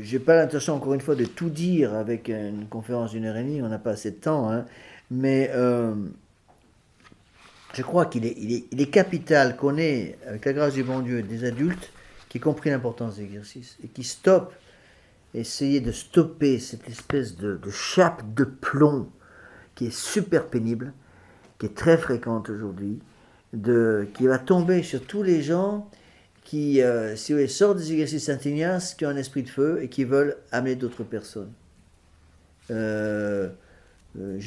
J'ai pas l'intention, encore une fois, de tout dire avec une conférence d'1 heure et demie, on n'a pas assez de temps, hein, mais je crois qu'il est capital qu'on ait, avec la grâce du bon Dieu, des adultes qui ont compris l'importance des exercices et qui stoppent essayer de stopper cette espèce de chape de plomb qui est super pénible, qui est très fréquente aujourd'hui, qui va tomber sur tous les gens qui, si vous voulez, sortent des exercices Saint-Ignace, qui ont un esprit de feu et qui veulent amener d'autres personnes. J'ai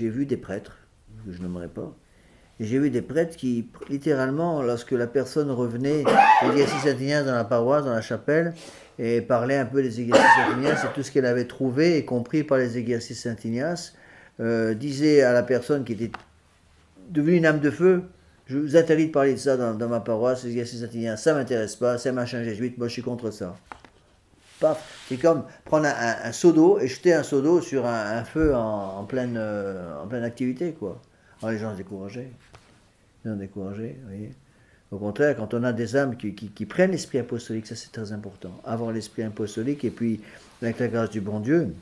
vu des prêtres, que je nommerai pas, et j'ai vu des prêtres qui, littéralement, lorsque la personne revenait des exercices Saint-Ignace dans la paroisse, dans la chapelle, et parlait un peu des exercices Saint-Ignace et tout ce qu'elle avait trouvé et compris par les exercices Saint-Ignace, disait à la personne qui était devenue une âme de feu, je vous interdis de parler de ça dans ma paroisse, les exercices Saint-Ignace, ça ne m'intéresse pas, c'est un machin jésuite, moi je suis contre ça. Paf, c'est comme prendre un seau d'eau et jeter un seau d'eau sur un feu en pleine activité, quoi. Alors les gens se décourageaient. Les gens se décourageaient, vous voyez. Au contraire, quand on a des âmes qui prennent l'esprit apostolique, ça c'est très important. Avoir l'esprit apostolique et puis, avec la grâce du bon Dieu,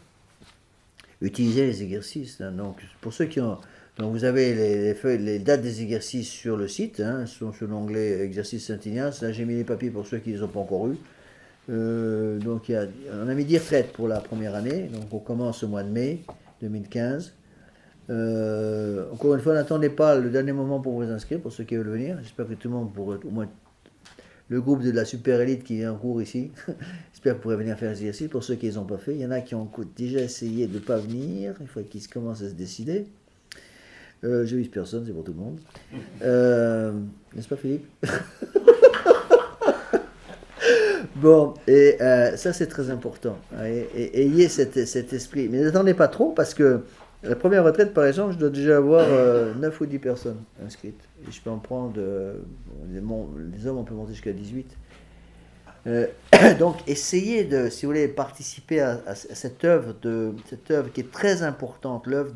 utiliser les exercices. Hein. Donc, pour ceux qui ont... Donc vous avez les dates des exercices sur le site, hein, sont sur l'onglet exercices Saint-Ignace. Là j'ai mis les papiers pour ceux qui ne les ont pas encore eus. Donc on a mis 10 retraites pour la première année, donc on commence au mois de mai 2015. Encore une fois, n'attendez pas le dernier moment pour vous inscrire, pour ceux qui veulent venir. J'espère que tout le monde pourrait, au moins le groupe de la super élite qui est en cours ici, j'espère que vous pourrez venir faire les exercices. Pour ceux qui ne les ont pas fait, il y en a qui ont déjà essayé de ne pas venir, il faut qu'ils commencent à se décider. Je vise personne, c'est pour tout le monde. N'est-ce pas Philippe? Bon, et ça c'est très important. Et ayez cet esprit. Mais n'attendez pas trop parce que la première retraite, par exemple, je dois déjà avoir 9 ou 10 personnes inscrites. Et je peux en prendre, les hommes, on peut monter jusqu'à 18. Donc, essayez de, si vous voulez, participer à cette œuvre qui est très importante, l'œuvre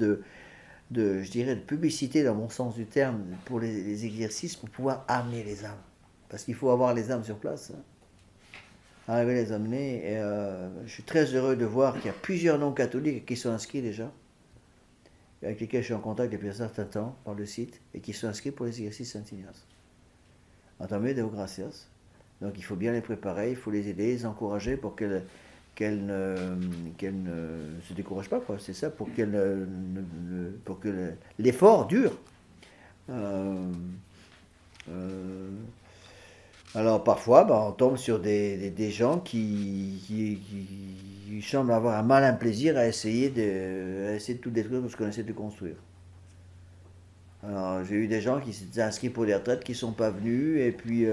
je dirais, de publicité dans mon sens du terme, pour les exercices, pour pouvoir amener les âmes. Parce qu'il faut avoir les âmes sur place. Hein. Arriver à les amener. Et, je suis très heureux de voir qu'il y a plusieurs non-catholiques qui sont inscrits déjà, avec lesquels je suis en contact depuis un certain temps par le site, et qui sont inscrits pour les exercices Saint-Ignace. Tant mieux, Deo gratias. Donc il faut bien les préparer, il faut les aider, les encourager pour qu'elles ne se découragent pas, quoi. C'est ça, pour que l'effort dure. Alors parfois, on tombe sur des gens qui semblent avoir un malin plaisir à essayer de tout détruire, tout ce qu'on essaie de construire. Alors j'ai eu des gens qui s'étaient inscrits pour des retraites qui ne sont pas venus, et puis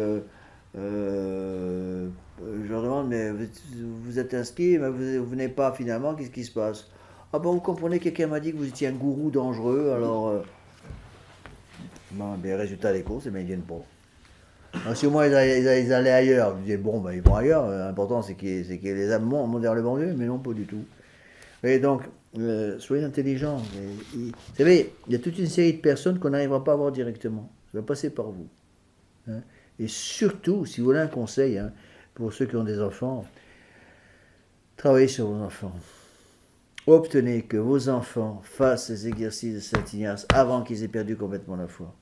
je leur demande, mais vous êtes inscrits, mais vous venez pas finalement, qu'est-ce qui se passe? Ah bon, vous comprenez, quelqu'un m'a dit que vous étiez un gourou dangereux, alors... les résultats des courses, ils ne viennent pas. Alors, si au moins ils allaient ailleurs, je disais, bon, ils vont ailleurs, l'important c'est que les âmes montent vers le bon Dieu, mais non, pas du tout. Et donc, soyez intelligents. Vous savez, il y a toute une série de personnes qu'on n'arrivera pas à voir directement. Ça va passer par vous. Hein. Et surtout, si vous voulez un conseil, hein, pour ceux qui ont des enfants, travaillez sur vos enfants. Obtenez que vos enfants fassent les exercices de Saint-Ignace avant qu'ils aient perdu complètement la foi.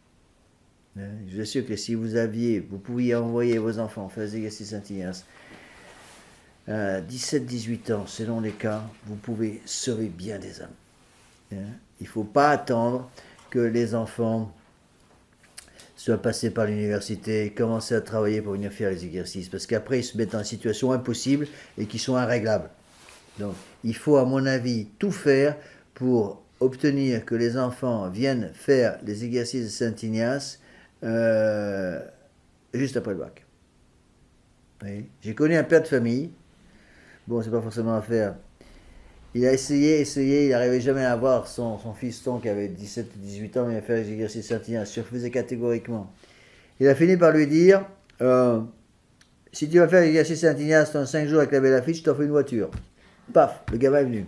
Je vous assure que si vous pouviez envoyer vos enfants faire les exercices Saint-Ignace à 17-18 ans, selon les cas, vous pouvez sauver bien des âmes. Il ne faut pas attendre que les enfants soient passés par l'université, commencer à travailler pour venir faire les exercices, parce qu'après ils se mettent en situation impossible et qui sont irréglables. Donc il faut, à mon avis, tout faire pour obtenir que les enfants viennent faire les exercices de Saint-Ignace juste après le bac. Oui. J'ai connu un père de famille, bon, c'est pas forcément à faire. Il a essayé, il n'arrivait jamais à avoir son fiston qui avait 17-18 ans, mais il a fait les exercices Saint-Ignace, il refusait catégoriquement. Il a fini par lui dire, si tu vas faire l'exercice Saint-Ignace dans 5 jours avec la belle affiche, je t'offre une voiture. Paf, le gamin est venu.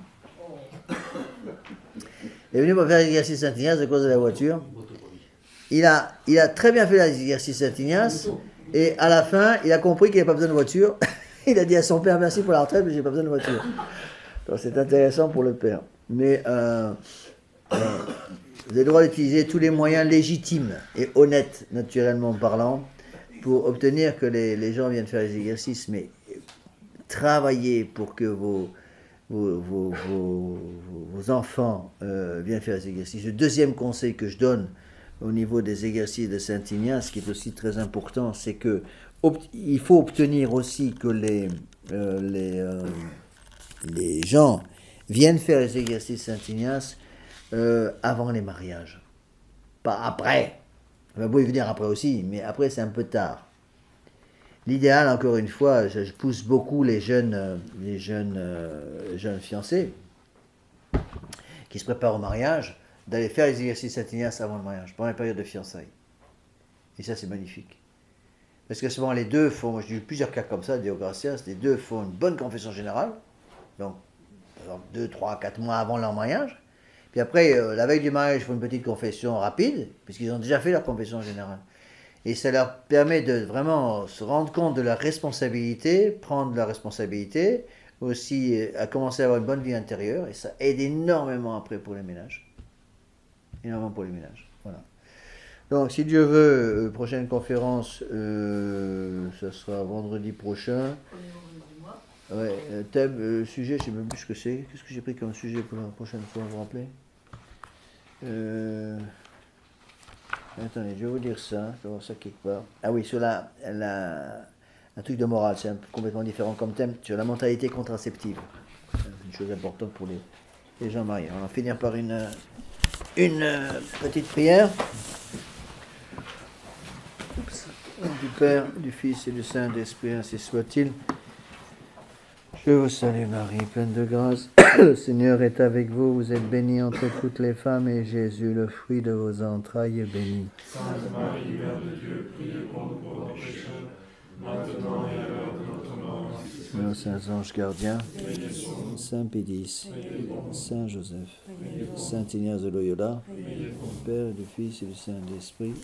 Il est venu pour faire l'exercice Saint-Ignace à cause de la voiture. Il a très bien fait l'exercice Saint-Ignace, et à la fin, il a compris qu'il n'avait pas besoin de voiture. Il a dit à son père, merci pour la retraite, mais j'ai pas besoin de voiture. Donc c'est intéressant pour le père. Mais vous avez le droit d'utiliser tous les moyens légitimes et honnêtes, naturellement parlant, pour obtenir que les gens viennent faire les exercices. Mais travaillez pour que vos enfants viennent faire les exercices. Le deuxième conseil que je donne au niveau des exercices de Saint Ignace, qui est aussi très important, c'est que il faut obtenir aussi que les gens viennent faire les exercices Saint Ignace avant les mariages. Pas après. Vous pouvez venir après aussi, mais après c'est un peu tard. L'idéal, encore une fois, je pousse beaucoup les jeunes fiancés qui se préparent au mariage, d'aller faire les exercices Saint Ignace avant le mariage, pendant la période de fiançailles. Et ça, c'est magnifique. Parce que souvent, les deux font, moi j'ai eu plusieurs cas comme ça, Deo Gracias, les deux font une bonne confession générale, donc par exemple 2, 3, 4 mois avant leur mariage. Puis après, la veille du mariage, ils font une petite confession rapide, puisqu'ils ont déjà fait leur confession générale. Et ça leur permet de vraiment se rendre compte de leur responsabilité, prendre leur responsabilité, aussi à commencer à avoir une bonne vie intérieure, et ça aide énormément après pour les ménages. Énormément pour les ménages. Voilà. Donc, si Dieu veut, prochaine conférence, ça sera vendredi prochain. Ouais, thème, sujet, je ne sais même plus ce que c'est. Qu'est-ce que j'ai pris comme sujet pour la prochaine fois, vous vous rappelez? Attendez, je vais vous dire ça, je vais voir ça quelque part. Ah oui, sur un truc de morale, c'est complètement différent comme thème, sur la mentalité contraceptive. C'est une chose importante pour les gens mariés. On va finir par une petite prière. Du Père, du Fils et du Saint-Esprit, ainsi soit-il. Je vous salue Marie, pleine de grâce. Le Seigneur est avec vous. Vous êtes bénie entre toutes les femmes et Jésus, le fruit de vos entrailles, est béni. Sainte Marie, Mère de Dieu, priez pour nous pauvres pécheurs, maintenant et à l'heure de notre mort. Nos saints anges gardiens, Saint Pédis, Saint Joseph, Saint Ignace de Loyola, du Père, du Fils et du Saint-Esprit.